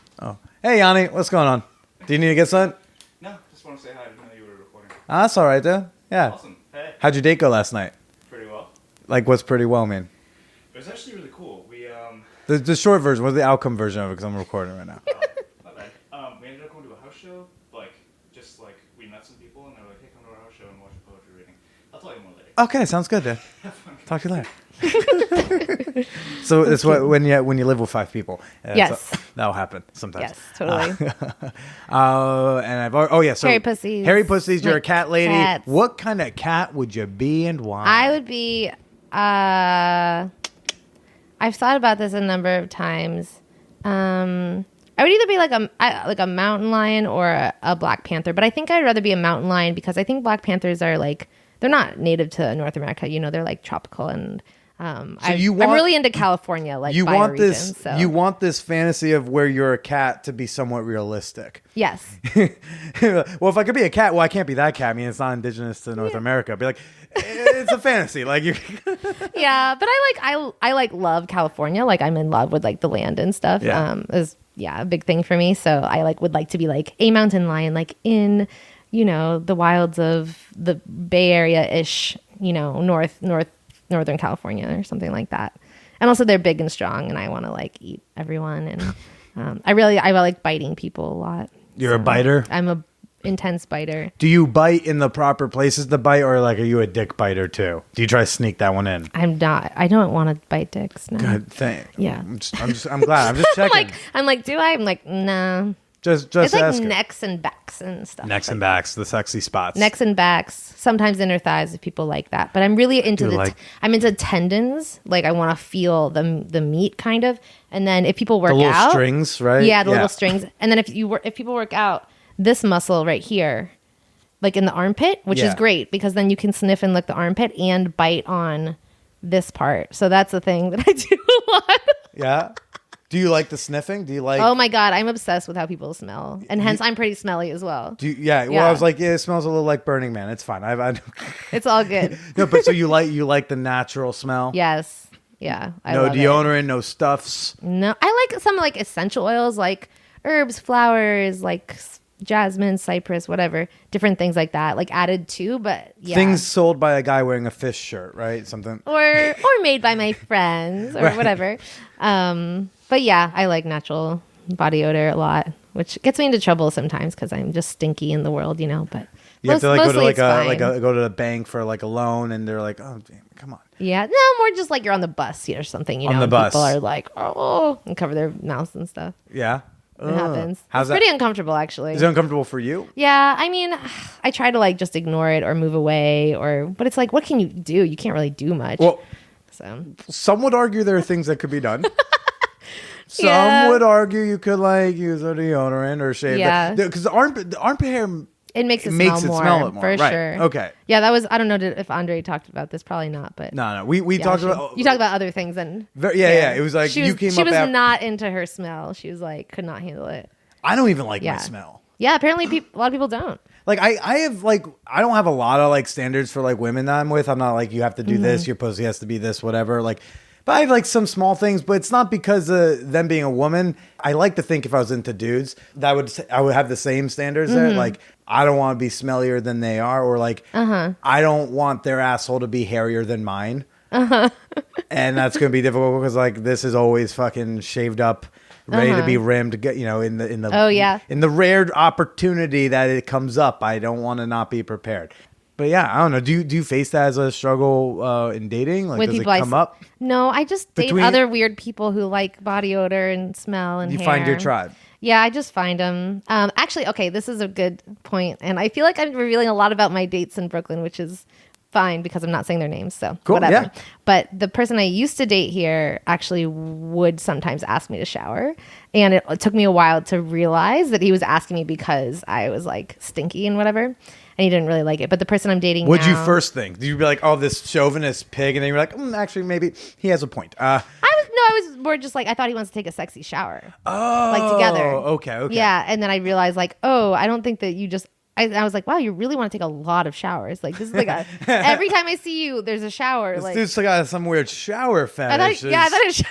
Yanni, what's going on? Do you need to get something? No, just want to say hi. I didn't know you were recording. That's all right, dude. Yeah. Awesome. Hey. How'd your date go last night? Pretty well. Like, what's pretty well mean? It was actually really cool. We The short version, what's the outcome version of it? Because I'm recording right now. My bad. We ended up going to a house show. Just we met some people and they were like, hey, come to our house show and watch a poetry reading. I'll tell you more later. Okay, sounds good, dude. Talk to you later. So it's what when you live with 5 people. Yes, that'll happen sometimes. Yes, totally. And so hairy pussies. Hairy pussies. You're a cat lady. Cats. What kind of cat would you be and why? I would be. I've thought about this a number of times. I would either be like a mountain lion or a black panther, but I think I'd rather be a mountain lion because I think black panthers are they're not native to North America. They're like tropical and. I'm really into California, you want this. So. You want this fantasy of where you're a cat to be somewhat realistic. Yes. Well, if I could be a cat, I can't be that cat. I mean, it's not indigenous to North America. I'd be like, it's a fantasy. Yeah, but I love California. I'm in love with the land and stuff. Yeah. Is a big thing for me. So I would like to be a mountain lion, in the wilds of the Bay Area ish. Northern California or something like that. And also they're big and strong and I want to eat everyone. And I like biting people a lot. You're a biter? I'm a intense biter. Do you bite in the proper places to bite or are you a dick biter too? Do you try to sneak that one in? I'm not. I don't want to bite dicks. No. Good thing. Yeah. I'm glad. I'm just checking. Do I? I'm nah. Just it's asking. necks and backs and stuff. Necks and backs, the sexy spots. Necks and backs, sometimes inner thighs if people like that. But I'm really into I'm into tendons. I want to feel the meat kind of. And then if people work out, the little strings, right? Yeah, the little strings. And then if people work out, this muscle right here, in the armpit, which is great because then you can sniff and lick the armpit and bite on this part. So that's the thing that I do a lot. Yeah. Do you like the sniffing? Do you like? Oh my God, I'm obsessed with how people smell, and hence I'm pretty smelly as well. Well, I was like, it smells a little like Burning Man. It's fine. It's all good. No, but so you like the natural smell? Yes. Yeah. No deodorant, no stuffs. No, I like some essential oils, like herbs, flowers, jasmine, cypress, whatever, different things like that, added to. But yeah, things sold by a guy wearing a fish shirt, right? Something, or made by my friends, or right. Whatever. But yeah, I like natural body odor a lot, which gets me into trouble sometimes because I'm just stinky in the world, But you have to go to go to the bank for a loan, and they're like, "Oh, damn, come on." Yeah, no, more just you're on the bus or something, On the bus, people are like, "Oh," and cover their mouths and stuff. Yeah, it happens. How's it's pretty uncomfortable, actually. Is it uncomfortable for you? Yeah, I mean, I try to just ignore it or move away, but it's what can you do? You can't really do much. Well, so some would argue there are things that could be done. Some Yeah. would argue you could like use a deodorant or shave. Yeah. Because the armpit hair It makes it, makes smell, it more, smell it more. for Right. sure. Okay. Yeah, that was. I don't know if Andre talked about this. Probably not. But No. We yeah, talked about. you talked about other things and Yeah. It was like she was, you came she up. was after, not into her smell. She was like could not handle it. I don't even like Yeah. my smell. Yeah, apparently a lot of people don't. Like I have like I don't have a lot of like standards for like women that I'm with. I'm not like you have to do this, your pussy has to be this, whatever. Like, but I have like some small things, but it's not because of them being a woman. I like to think if I was into dudes, that I would have the same standards there. Like I don't want to be smellier than they are, or like I don't want their asshole to be hairier than mine. And that's gonna be difficult because like this is always fucking shaved up. Ready to be rimmed, in the Oh, yeah. in the rare opportunity that it comes up. I don't want to not be prepared. But yeah, I don't know. Do you face that as a struggle in dating? Like, With does it people come up? No, I just date Between- other weird people who like body odor and smell and You hair. find your tribe. Yeah, I just find them. Actually, okay, this is a good point, and I feel like I'm revealing a lot about my dates in Brooklyn, which is fine because I'm not saying their names, so Cool, whatever. yeah. But the person I used to date here actually would sometimes ask me to shower, and it took me a while to realize that he was asking me because I was like stinky and whatever, and he didn't really like it. But the person I'm dating What'd you now- first think? Did you be like, "Oh, this chauvinist pig," and then you're like, "Actually, maybe he has a point." I was more just like I thought he wants to take a sexy shower. Oh, Like together. Okay. Yeah, and then I realized like, oh, I don't think that you just. I was like, wow, you really want to take a lot of showers. Like this is like every time I see you, there's a shower. This Like dude's got some weird shower I fetish. thought, I thought it was.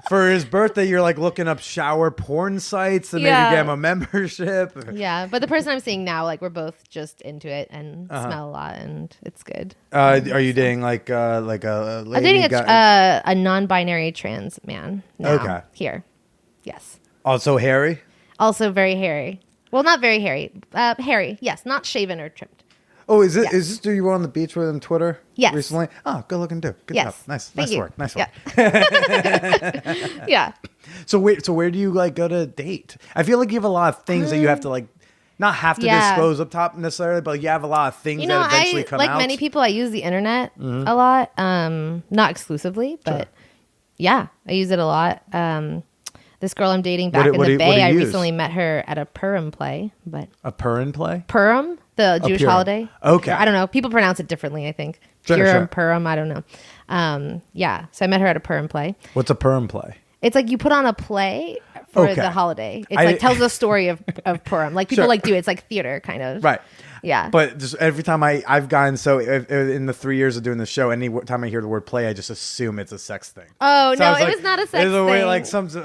For his birthday, you're like looking up shower porn sites and Yeah. maybe get him a membership. Yeah, but the person I'm seeing now, like we're both just into it and smell a lot, and it's good. Are you dating like a lady? I'm dating guy? a non-binary trans man now. Okay. Here, yes. Also hairy. Also very hairy. Well, not very hairy. Hairy, yes, not shaven or trimmed. Oh, is it? Yeah. Is this dude you were on the beach with on Twitter? Yes. Recently. Oh, good looking dude. Good Yes. job. Nice. Thank Nice you. work. Nice Yeah. work. Yeah. So where do you like go to date? I feel like you have a lot of things that you have to like, not have to Yeah. disclose up top necessarily, but you have a lot of things You know, that eventually I come like out. many people. I use the internet a lot. Not exclusively, but yeah, I use it a lot. This girl I'm dating back in what the do you Bay, I use? recently met her at a Purim play, but A Purim play? Purim, the Jewish Purim. holiday. Okay. I don't know. People pronounce it differently, I think. Sure, Purim, sure. Purim, I don't know. Yeah, so I met her at a Purim play. What's a Purim play? It's like you put on a play for Okay. the holiday. It's I- like tells the story of Purim. Like people Sure. like do it. It's like theater kind of. Right. Yeah. But just every time I've gotten so in the 3 years of doing the show, any time I hear the word play, I just assume it's a sex thing. Oh, So no, I was it like, was not a sex there's a way thing.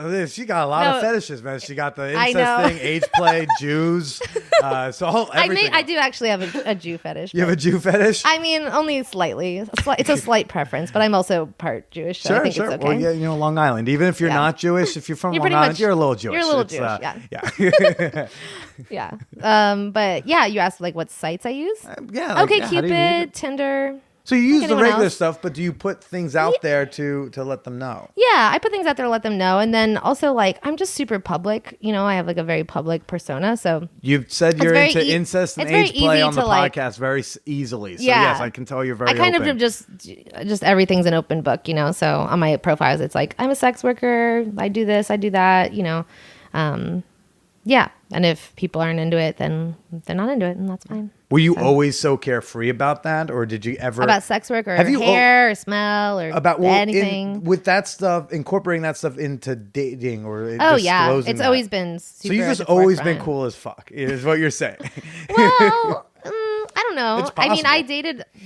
like she got a lot of No. fetishes, man. She got the I know. incest thing, age play, Jews. Everything. I do actually have a Jew fetish. You have a but- Jew fetish? I mean, only slightly. It's a slight preference, but I'm also part Jewish, so I think it's okay. Well, yeah, Long Island. Even if you're Yeah. not Jewish, if you're from You're Long pretty Island, much- you're a little Jewish. you're a little It's, Jewish, yeah. Yeah. But yeah, you asked like what sites I use. Yeah. like, Okay, yeah, how do you use Cupid, it? Tinder. So you use the anyone regular else. stuff, but do you put things out there to let them know? Yeah, I put things out there to let them know, and then also like I'm just super public. You know, I have like a very public persona, so You've said you're very into e- incest and it's very age play easy on the to, like- podcast very easily. So Yeah. yes, I can tell you're very I kind open. of just everything's an open book, you know. So on my profiles, it's like I'm a sex worker. I do this, I do that, you know. Yeah, and if people aren't into it, then they're not into it, and that's fine. Were you always so carefree about that, or did you ever About sex work or Have you hair or smell or anything. with that stuff, incorporating that stuff into dating or Oh yeah, disclosing it's that? always been. Super So you've at just the always been forefront. cool as fuck, is what you're saying. Well, I don't know. It's I mean, I possible.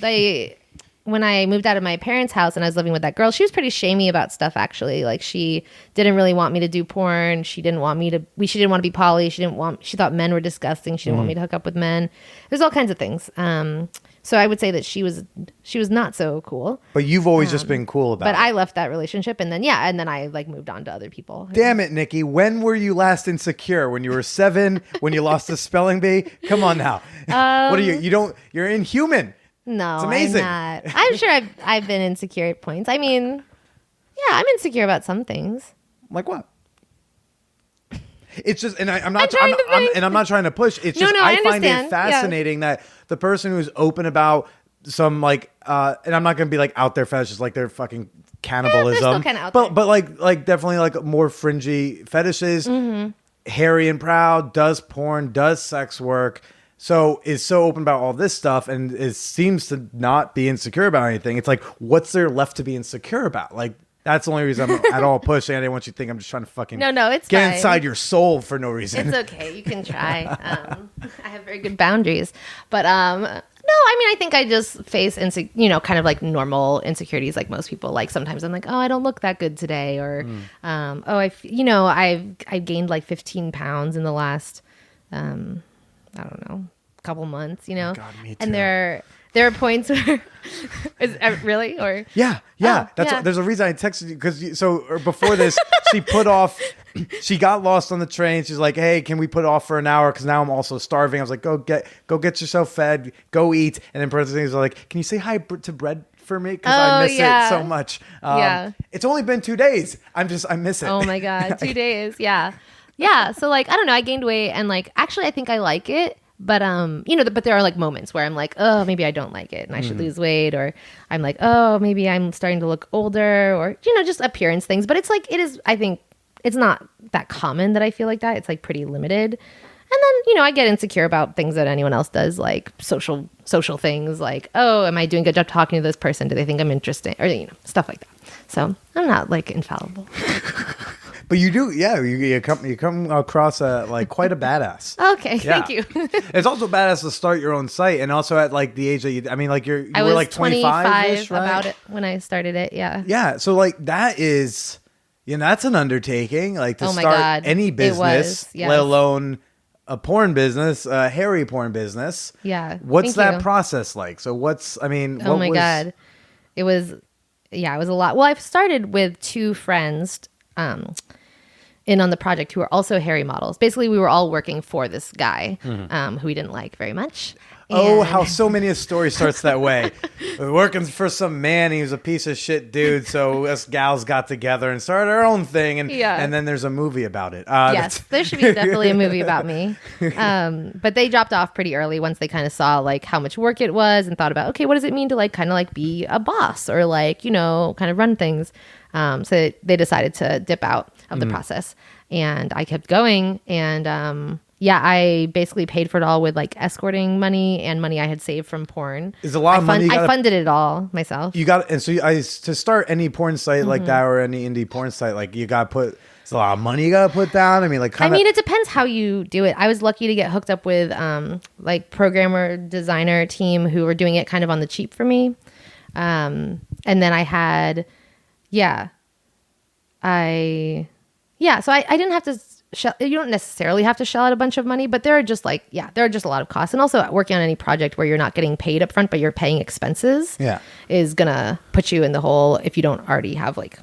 dated when I moved out of my parents' house and I was living with that girl. She was pretty shamey about stuff. Actually, like she didn't really want me to do porn. She didn't want me to. She didn't want to be poly. She thought men were disgusting. She didn't want me to hook up with men. There's all kinds of things. So I would say that she was not so cool. But you've always just been cool about But it. I left that relationship and then I like moved on to other people. Damn it, Nikki. When were you last insecure? When you were 7? When you lost the spelling bee? Come on now. What are you? You're inhuman. No, It's amazing. I'm not. I'm sure I've been insecure at points. I mean, yeah, I'm insecure about some things. Like what? It's just, and I'm I'm not, trying to think. and I'm not trying to push. It's No, just, no, I I find it understand. Yeah. fascinating that the person who's open about some like, and I'm not going to be like out there fetishes, like they're fucking cannibalism, kinda out but there. like definitely like more fringy fetishes. Hairy and proud, does porn, does sex work. So is so open about all this stuff, and it seems to not be insecure about anything. It's like, what's there left to be insecure about? Like, that's the only reason I'm at all pushing. I didn't want you to think I'm just trying to fucking No, it's get fine. inside your soul for no reason. It's okay. You can try. I have very good boundaries. But no, I mean, I think I just face, kind of like normal insecurities like most people. Like sometimes I'm like, oh, I don't look that good today. Or, I've gained like 15 pounds in the last, I don't know, couple months, God, me too. And there are points where, really? Or Yeah. Oh, That's yeah. There's a reason I texted you because before this, she put off. She got lost on the train. She's like, "Hey, can we put off for an hour? Because now I'm also starving." I was like, "Go get yourself fed. Go eat." And then person was like, "Can you say hi to Bread for me? Because I miss it so much." Yeah. It's only been 2 days. I miss it. Oh my God, 2 days. Yeah. Yeah. So like, I don't know. I gained weight and like, actually, I think I like it. But, but there are like moments where I'm like, oh, maybe I don't like it and I should lose weight. Or I'm like, oh, maybe I'm starting to look older or, just appearance things. But it's like, I think it's not that common that I feel like that. It's like pretty limited. And then, I get insecure about things that anyone else does, like social things like, oh, am I doing a good job talking to this person? Do they think I'm interesting? Or, stuff like that. So I'm not like infallible. But you do, yeah. You come across like quite a badass. Okay, Yeah. thank you. It's also badass to start your own site, and also at like the age that you I were was like 25 right? about it when I started it. Yeah. Yeah, so like that is, that's an undertaking, like to Oh my start God. any It business, was, yes. let alone a porn business, a hairy porn business. Yeah, What's thank that you. process like? So Oh my God. It was a lot. Well, I've started with two friends in on the project who are also hairy models. Basically, we were all working for this guy who we didn't like very much. Oh, And- how so many a story starts that way. We're working for some man, he was a piece of shit dude, so us gals got together and started our own thing, and Yeah. and then there's a movie about it. Yes, there should be definitely a movie about me. But they dropped off pretty early once they kind of saw like how much work it was and thought about, okay, what does it mean to like kind of like be a boss or like, kind of run things. So they decided to dip out of the process, and I kept going. And I basically paid for it all with like escorting money and money I had saved from porn. Is a lot of money you I gotta- funded it all myself. You got, and so to start any porn site like that or any indie porn site, like you got to put, it's a lot of money you got to put down. I mean, like kind of. it depends how you do it. I was lucky to get hooked up with like programmer designer team who were doing it kind of on the cheap for me. And then I had, so I didn't have to, you don't necessarily have to shell out a bunch of money, but there are just a lot of costs. And also working on any project where you're not getting paid up front, but you're paying expenses is going to put you in the hole if you don't already have like,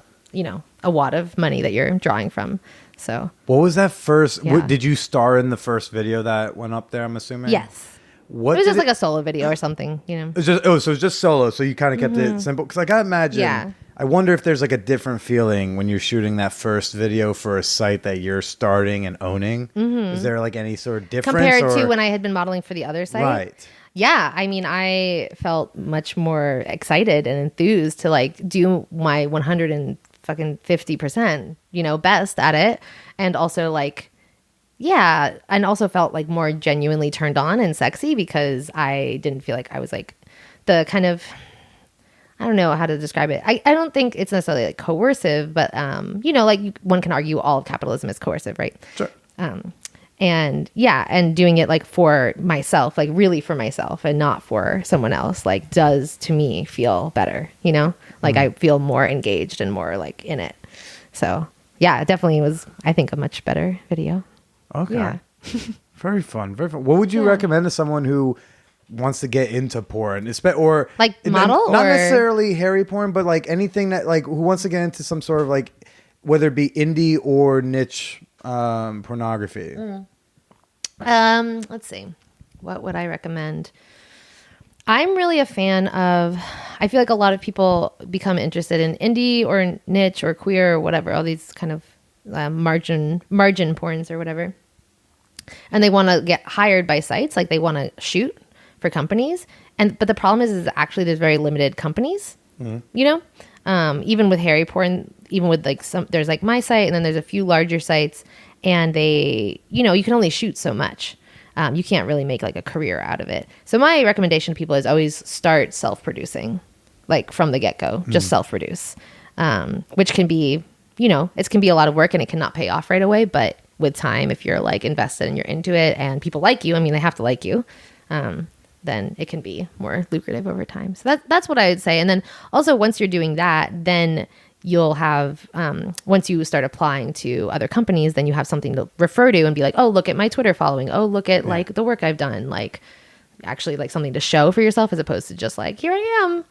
a wad of money that you're drawing from. So What was that first? Yeah. Did you star in the first video that went up there? I'm assuming. yes, What it was did just like a solo video or something, It's just so it's just solo. So you kind of kept it simple because I gotta imagine. Yeah. I wonder if there's like a different feeling when you're shooting that first video for a site that you're starting and owning. Is there like any sort of difference compared to or- when I had been modeling for the other site. Right. Yeah, I felt much more excited and enthused to like do my 150%, best at it, and also like, and also felt like more genuinely turned on and sexy because I didn't feel like I was like the kind of, I don't know how to describe it. I don't think it's necessarily like coercive, but like one can argue all of capitalism is coercive, right? Sure. And doing it like for myself, like really for myself and not for someone else, like does to me feel better, like I feel more engaged and more like in it. So yeah, it definitely was, I think, a much better video. Okay. Yeah. Very fun. Very fun. What would you recommend to someone who wants to get into porn, or Like and model not or- necessarily hairy porn, but like anything that like who wants to get into some sort of like whether it be indie or niche pornography. Let's see. What would I recommend? I'm really a fan of, I feel like a lot of people become interested in indie or niche or queer or whatever, all these kind of margin porns or whatever. And they want to get hired by sites, like they want to shoot for companies. But the problem is actually there's very limited companies, Even with hairy porn, even with like there's like my site, and then there's a few larger sites, and they, you can only shoot so much. You can't really make like a career out of it. So my recommendation to people is always start self-producing, like from the get-go, just self-produce, which can be, it can be a lot of work and it cannot pay off right away. But with time, if you're like invested and you're into it and people like you, I mean, they have to like you, then it can be more lucrative over time. So that's what I would say. And then also once you're doing that, then you'll have, once you start applying to other companies, then you have something to refer to and be like, oh, look at my Twitter following. Oh, look at like the work I've done. Like actually like something to show for yourself as opposed to just like, here I am,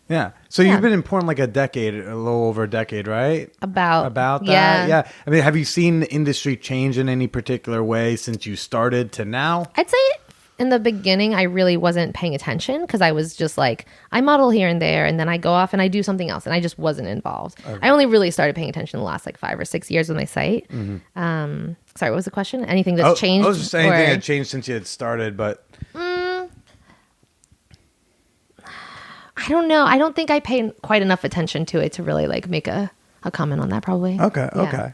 Yeah. So you've been in porn like a little over a decade, right? About that. Yeah. I mean, have you seen the industry change in any particular way since you started to now? I'd say in the beginning, I really wasn't paying attention because I was just like, I model here and there, and then I go off and I do something else, and I just wasn't involved. Okay. I only really started paying attention in the last like 5 or 6 years with my site. Sorry, what was the question? Anything that's changed? I was just saying anything that changed since you had started, but... I don't know. I don't think I pay quite enough attention to it to really like make a comment on that probably. Okay.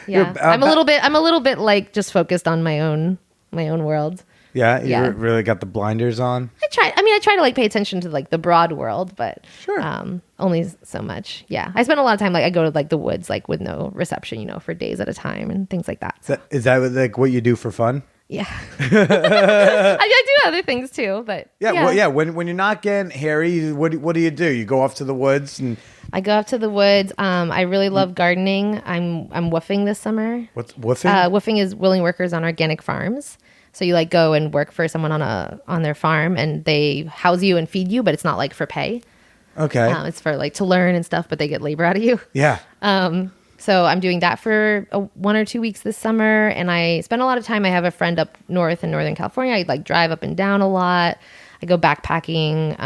Yeah. I'm a little bit like just focused on my own world. Yeah, you really got the blinders on. I try to like pay attention to like the broad world, but sure. Only so much. Yeah. I spend a lot of time like I go to like the woods like with no reception, for days at a time and things like that. So. Is that like what you do for fun? Yeah. I do other things too, but Well, when you're not getting hairy, what do you do? You go off to the woods and I go up to the woods. I really love gardening. I'm woofing this summer. What's woofing? Woofing is willing workers on organic farms. So you like go and work for someone on their farm and they house you and feed you, but it's not like for pay. Okay. It's for like to learn and stuff, but they get labor out of you. Yeah. So I'm doing that for 1 or 2 weeks this summer, and I spend a lot of time. I have a friend up north in Northern California. I like drive up and down a lot. I go backpacking.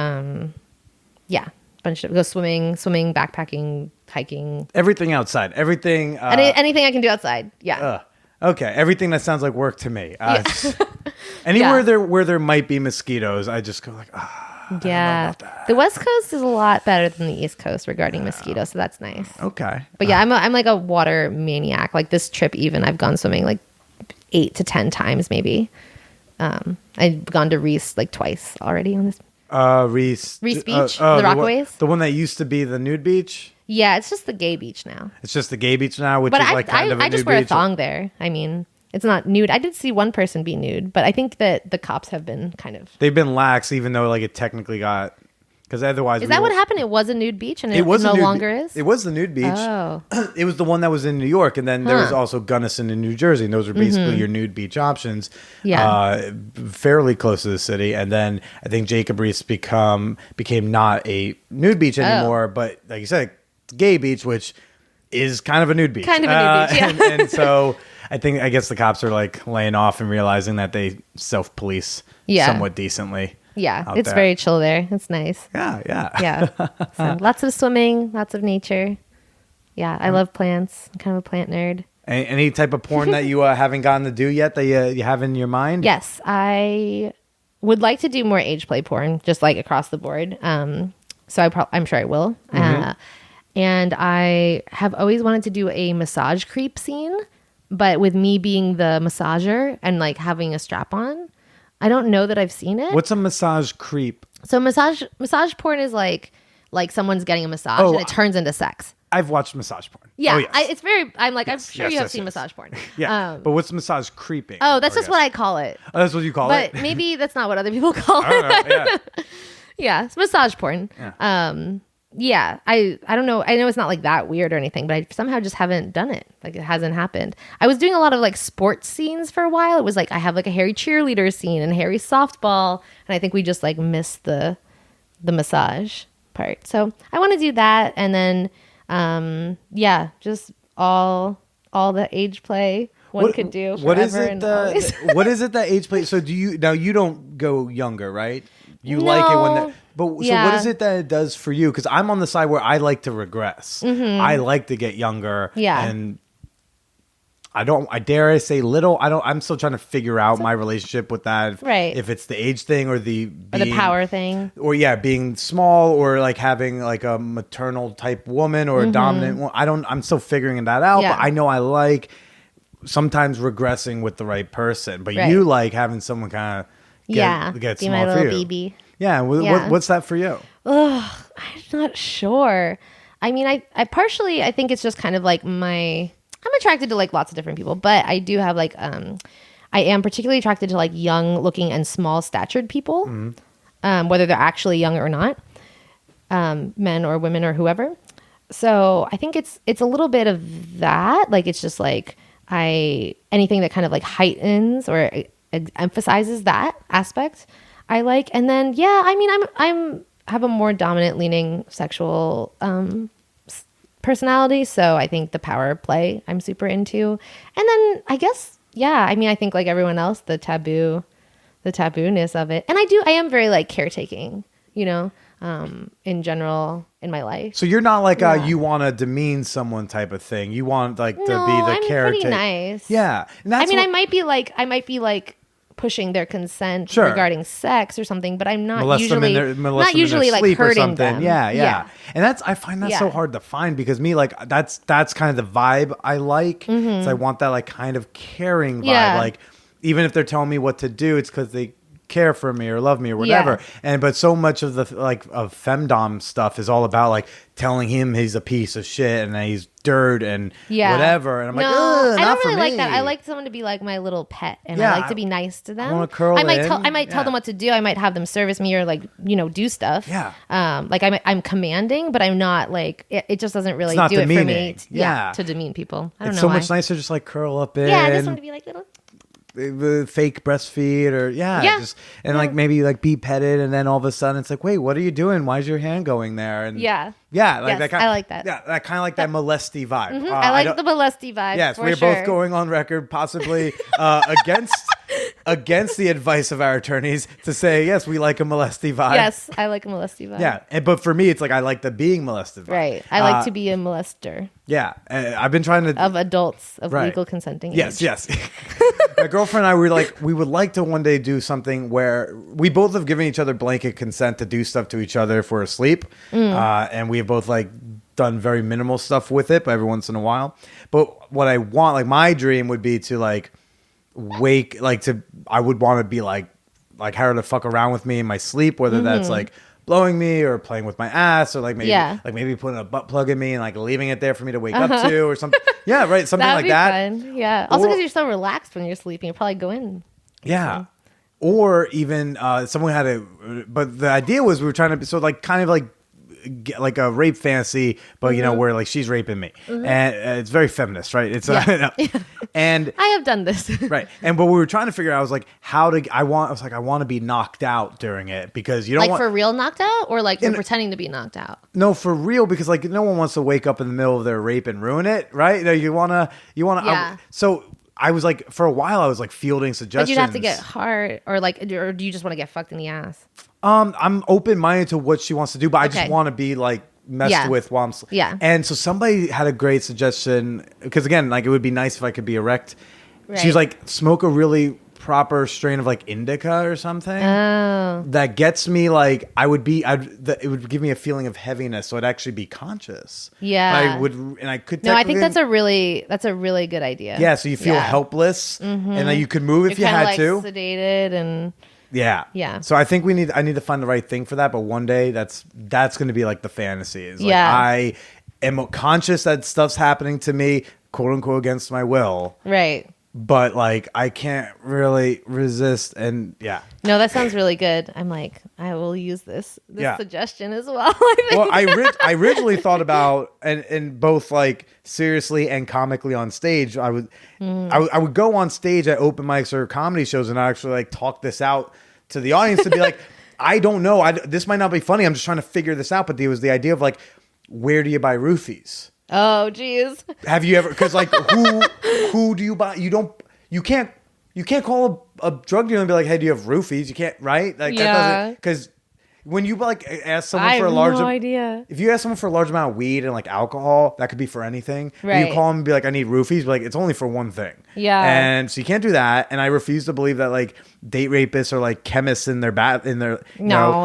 Go swimming, backpacking, hiking. Everything outside. Everything. Anything I can do outside. Yeah. Okay. Everything that sounds like work to me. Anywhere where there might be mosquitoes, I just go like, Yeah. The West Coast is a lot better than the East Coast regarding mosquitoes, so that's nice. Okay. But yeah, I'm like a water maniac. Like this trip even, I've gone swimming like 8 to 10 times maybe. I've gone to Reese like twice already on this. Reese Beach, the Rockaways. The one that used to be the nude beach? Yeah, it's just the gay beach now. It's just the gay beach now, which is like kind of a nude beach. I just wear a thong there. I mean... It's not nude. I did see one person be nude, but I think that the cops have been they've been lax, even though like it technically got, because otherwise. Is that what happened? It was a nude beach and it no longer is? It was the nude beach. Oh. It was the one that was in New York, and then there was also Gunnison in New Jersey, and those were basically your nude beach options. Yeah. Fairly close to the city. And then I think Jacob Reese became not a nude beach anymore, but like you said, it's a gay beach, which is kind of a nude beach. Yeah. and so I guess the cops are like laying off and realizing that they self-police somewhat decently. Yeah, it's very chill there. It's nice. Yeah. So lots of swimming, lots of nature. Yeah, I love plants. I'm kind of a plant nerd. Any type of porn that you haven't gotten to do yet that you have in your mind? Yes, I would like to do more age play porn, just like across the board. So I'm sure I will. And I have always wanted to do a massage creep scene, but with me being the massager and like having a strap on. I don't know that I've seen it. What's a massage creep? So massage porn is like someone's getting a massage and it turns into sex. I've watched massage porn. Yeah, yes. it's very. I'm sure you have seen massage porn. Yeah, but what's massage creeping? Oh, that's just what I call it. Oh, that's what you call it. But maybe that's not what other people call it. Yeah, it's massage porn. Yeah. I don't know. I know it's not like that weird or anything, but I somehow just haven't done it. Like it hasn't happened. I was doing a lot of like sports scenes for a while. It was like I have like a hairy cheerleader scene and hairy softball, and I think we just like missed the massage part. So I want to do that, and then just all the age play one could do. What is it? What is it that age play? So you don't go younger, right? You like it when that. But so what is it that it does for you? Because I'm on the side where I like to regress. I like to get younger. Yeah. And I dare I say little. I'm still trying to figure out my relationship with that. Right. If it's the age thing or the Or the power thing. or being small or like having like a maternal type woman or a dominant one. I'm still figuring that out, Yeah. but I know I like sometimes regressing with the right person, but Right. you like having someone kind of get Be my small for little you. BB. Yeah. Yeah. What's that for you? I'm not sure. I mean, I partially, I think it's just kind of like I'm attracted to like lots of different people, but I do have like, I am particularly attracted to like young looking and small statured people, whether they're actually young or not, men or women or whoever. So I think it's a little bit of that. Like, it's just like anything that kind of like heightens or emphasizes that aspect I like. And then, yeah, I mean, I'm have a more dominant leaning sexual, personality, so I think the power play I'm super into. And then I guess, yeah, I mean, I think like everyone else, the tabooness of it. And I am very like caretaking, in general in my life. So you're not like you want to demean someone type of thing. You want like to be the I'm caretaker. pretty nice. Yeah. And that's I might be like pushing their consent Sure. regarding sex or something, but I'm not molest them usually in their, molest not them in usually their like sleep or hurting something. them. Yeah. And I find that so Yeah. hard to find because me, like that's kind of the vibe I like. So I want that like kind of caring vibe. Yeah. Like even if they're telling me what to do, it's because they care for me or love me or whatever. But so much of the like of femdom stuff is all about like telling him he's a piece of shit and that he's dirt and whatever. And I'm like, I not don't for really like me. that. I like someone to be like my little pet, and Yeah, I like to be nice to them. wanna curl I might in. tell them what to do. I might have them service me or like do stuff. Yeah. Like I'm commanding, but I'm not like it just doesn't really not do it for demeaning. me. Yeah. To demean people. I don't It's know so why. much nicer just like curl up in. Yeah, I just want to be like little. Fake breastfeed or just like maybe like be petted and then all of a sudden it's like, wait, what are you doing? Why is your hand going there? And like Yes, that kind I like that. Yeah, that kind of like that molesty vibe. I like the molesty vibe. Yes, for we're sure. both going on record possibly against the advice of our attorneys to say yes, we like a molesty vibe. Yes, I like a molesty vibe. Yeah, but for me, it's like I like the being molested vibe. Right. I like to be a molester Yeah, I've been trying to of adults of Right. legal consenting Yes, age. yes. My girlfriend and I were like, we would like to one day do something where we both have given each other blanket consent to do stuff to each other if we're asleep. And we have both like done very minimal stuff with it, but every once in a while. But what I want, like my dream would be to like I would want to be like her to fuck around with me in my sleep, whether that's like blowing me or playing with my ass or like maybe putting a butt plug in me and like leaving it there for me to wake up to or something. Yeah, right. Something That'd like be that. fun. Yeah. Also, Or- because you're so relaxed when you're sleeping, you probably go in. Yeah. Or even someone had but the idea was we were trying to, so like kind of like get like a rape fantasy, but where like she's raping me. And it's very feminist, right? It's and I have done this. right. And but we were trying to figure out, I was like, I want to be knocked out during it because you don't Like want for real knocked out, or like you're pretending to be knocked out? no, for real, because like no one wants to wake up in the middle of their rape and ruin it, right? No, you wanna. Yeah. So I was like, for a while, I was like fielding suggestions. But you'd have to get hard, or do you just want to get fucked in the ass? I'm open minded to what she wants to do, but I just Okay. want to be like messed with while I'm Yeah. And so somebody had a great suggestion because again, like it would be nice if I could be erect. Right. She was like, smoke a really proper strain of like indica or something that gets me like it would give me a feeling of heaviness, so I'd actually be conscious. Yeah. I could. No, I think technically- that's a really good idea. yeah. So you feel helpless, and then you could move if you You're kinda, had to. sedated and Yeah. Yeah. So I think I need to find the right thing for that, but one day that's going to be like the fantasy is like Yeah. I am conscious that stuff's happening to me, quote unquote, against my will, right. but like I can't really resist. And yeah. No, that sounds really good. I'm like, I will use this Yeah. suggestion as well. I think. Well, I originally thought about and both like seriously and comically on stage. I would go on stage at open mics or comedy shows and I actually like talk this out to the audience to be like, I don't know, this might not be funny. I'm just trying to figure this out. But there was the idea of like, where do you buy roofies? Oh, geez. Have you ever? Because like, who do you buy? You can't call a drug dealer and be like, hey, do you have roofies? You can't, right? Like that doesn't, because when you like ask someone I for a have large, no idea. if you ask someone for a large amount of weed and like alcohol, that could be for anything. And you Right. call them and be like, I need roofies, but like it's only for one thing. Yeah. And so you can't do that. And I refuse to believe that like date rapists are like chemists in their No,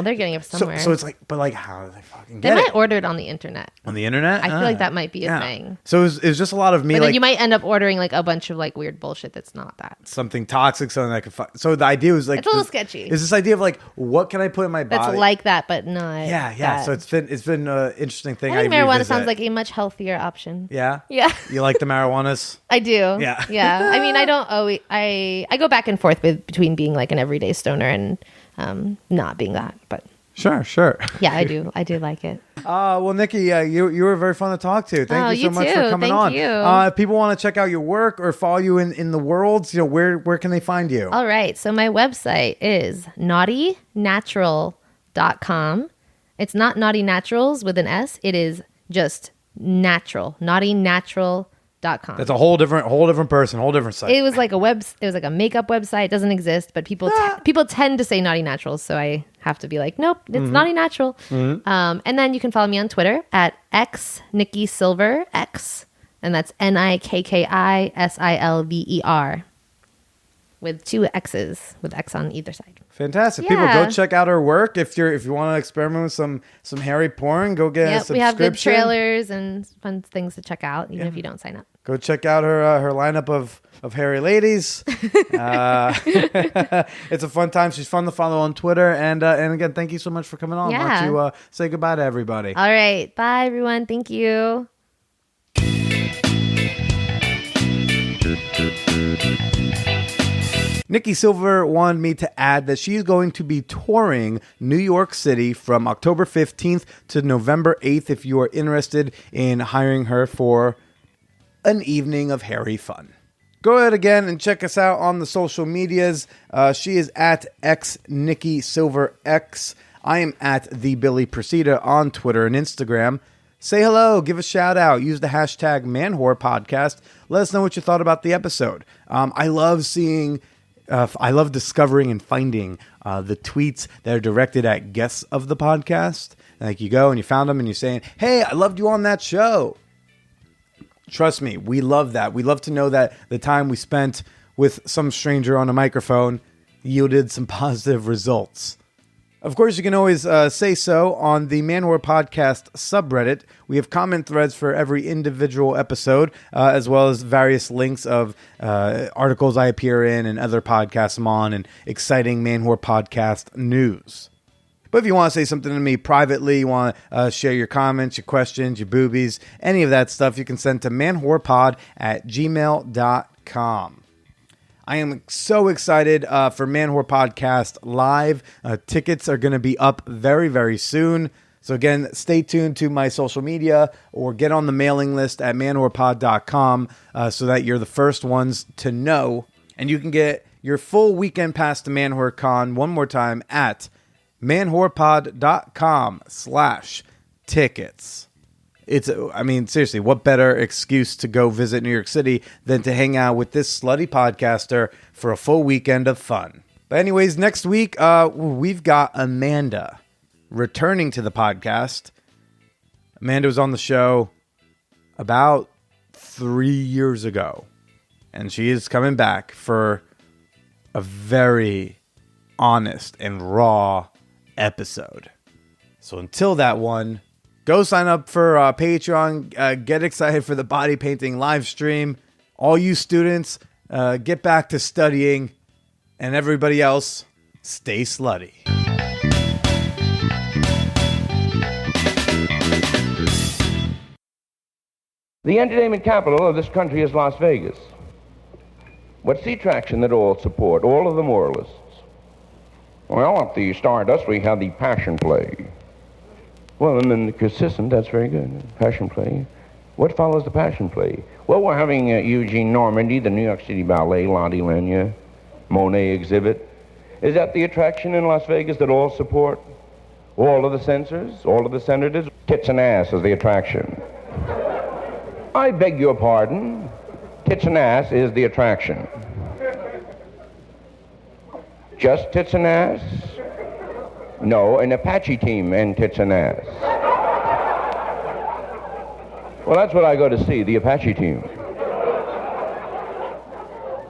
they're getting it somewhere. So it's like, but like how do they fucking They get might it order it on the internet. on the internet? I feel like that might be a thing. So it was just a lot of me But like then you might end up ordering like a bunch of like weird bullshit that's not that. something toxic, something that could fuck. So the idea was like It's a little sketchy. Is this idea of like what can I put in my body? That's like that, but not. yeah. that. So it's been an interesting thing. I think marijuana revisit. sounds like a much healthier option. Yeah. Yeah. You like the marijuanas? I do. Yeah. Yeah. I mean, I don't always, I go back and forth between being like an everyday stoner and not being that. But Sure. yeah, I do like it. Well, Nikki, you were very fun to talk to. Thank you so much for coming Thank on. you. If people want to check out your work or follow you in the world, where can they find you? All right. So my website is naughtynatural.com. It's not Naughty Naturals with an S. It is just natural. naughtynatural.com. That's a whole different person, whole different site. It was like a makeup website. It doesn't exist, but people tend to say Naughty Naturals, so I have to be like, nope, it's Naughty Natural. And then you can follow me on Twitter at Nikki Silver X, and that's NIKKISILVER with 2 X's with X on either side. Fantastic. People, Yeah. go check out her work. If you want to experiment with some hairy porn, go get a Yep, subscription. we have good trailers and fun things to check out, even if you don't sign up. Go check out her lineup of hairy ladies. It's a fun time. She's fun to follow on Twitter. And again, thank you so much for coming on. Why Yeah. don't you say goodbye to everybody? All right. Bye, everyone. Thank you. Nikki Silver wanted me to add that she's going to be touring New York City from October 15th to November 8th if you are interested in hiring her for an evening of hairy fun. Go ahead again and check us out on the social medias. She is at XNikkiSilverX. I am at the Billy Procida on Twitter and Instagram. Say hello, give a shout out, use the hashtag #ManWhorePodcast. Let us know what you thought about the episode. I love discovering and finding the tweets that are directed at guests of the podcast. Like you go and you found them and you're saying, hey, I loved you on that show. Trust me, we love that. We love to know that the time we spent with some stranger on a microphone yielded some positive results. Of course, you can always say so on the Man Whore Podcast subreddit. We have comment threads for every individual episode, as well as various links of articles I appear in and other podcasts I'm on and exciting Man Whore Podcast news. But if you want to say something to me privately, you want to share your comments, your questions, your boobies, any of that stuff, you can send to manwhorepod@gmail.com. I am so excited for Man Whore Podcast Live. Tickets are going to be up very, very soon. So again, stay tuned to my social media or get on the mailing list at manwhorepod.com so that you're the first ones to know. And you can get your full weekend pass to Man Whore Con one more time at manwhorepod.com/tickets. Seriously, what better excuse to go visit New York City than to hang out with this slutty podcaster for a full weekend of fun? But anyways, next week, we've got Amanda returning to the podcast. Amanda was on the show about 3 years ago, and she is coming back for a very honest and raw episode. So until that one, go sign up for Patreon. Get excited for the body painting live stream. All you students, get back to studying. And everybody else, stay slutty. The entertainment capital of this country is Las Vegas. What's the attraction that all support, all of the moralists? Well, at the Stardust, we have the Passion Play. Well, and then the consistent, that's very good. Passion Play. What follows the Passion Play? Well, we're having Eugene Normandy, the New York City Ballet, Lottie Lenya, Monet exhibit. Is that the attraction in Las Vegas that all support? All of the censors, all of the senators? Tits and ass is the attraction. I beg your pardon. Tits and ass is the attraction. Just tits and ass? No, an Apache team and tits and ass. Well, that's what I go to see, the Apache team.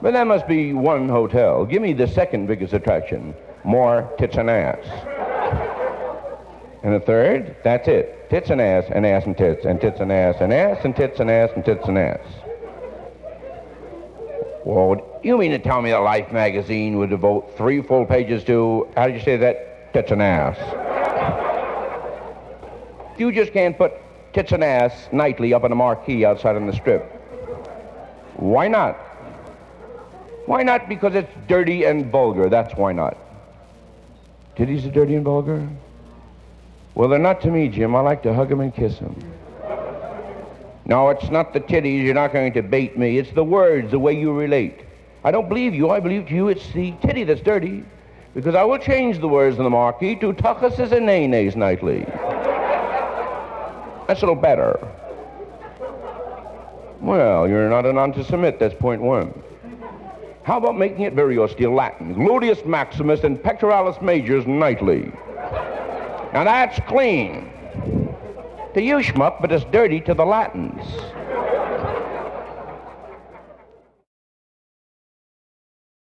But that must be one hotel. Give me the second biggest attraction. More tits and ass. And the third, that's it. Tits and ass and tits, and tits and ass and ass and tits and ass and tits and ass. Well, you mean to tell me that Life magazine would devote 3 full pages to, how did you say that? Tits and ass. You just can't put tits and ass nightly up on a marquee outside on the strip. Why not? Why not? Because it's dirty and vulgar. That's why not. Titties are dirty and vulgar? Well, they're not to me, Jim. I like to hug them and kiss them. No, it's not the titties. You're not going to bait me. It's the words, the way you relate. I don't believe you. I believe you. It's the titty that's dirty. Because I will change the words in the marquee to tuchuses and nay-nays nightly. That's a little better. Well, you're not an anti-Semite. That's point one. How about making it very austere Latin? Gluteus maximus and pectoralis majors nightly. Now that's clean to you, schmuck, but it's dirty to the Latins.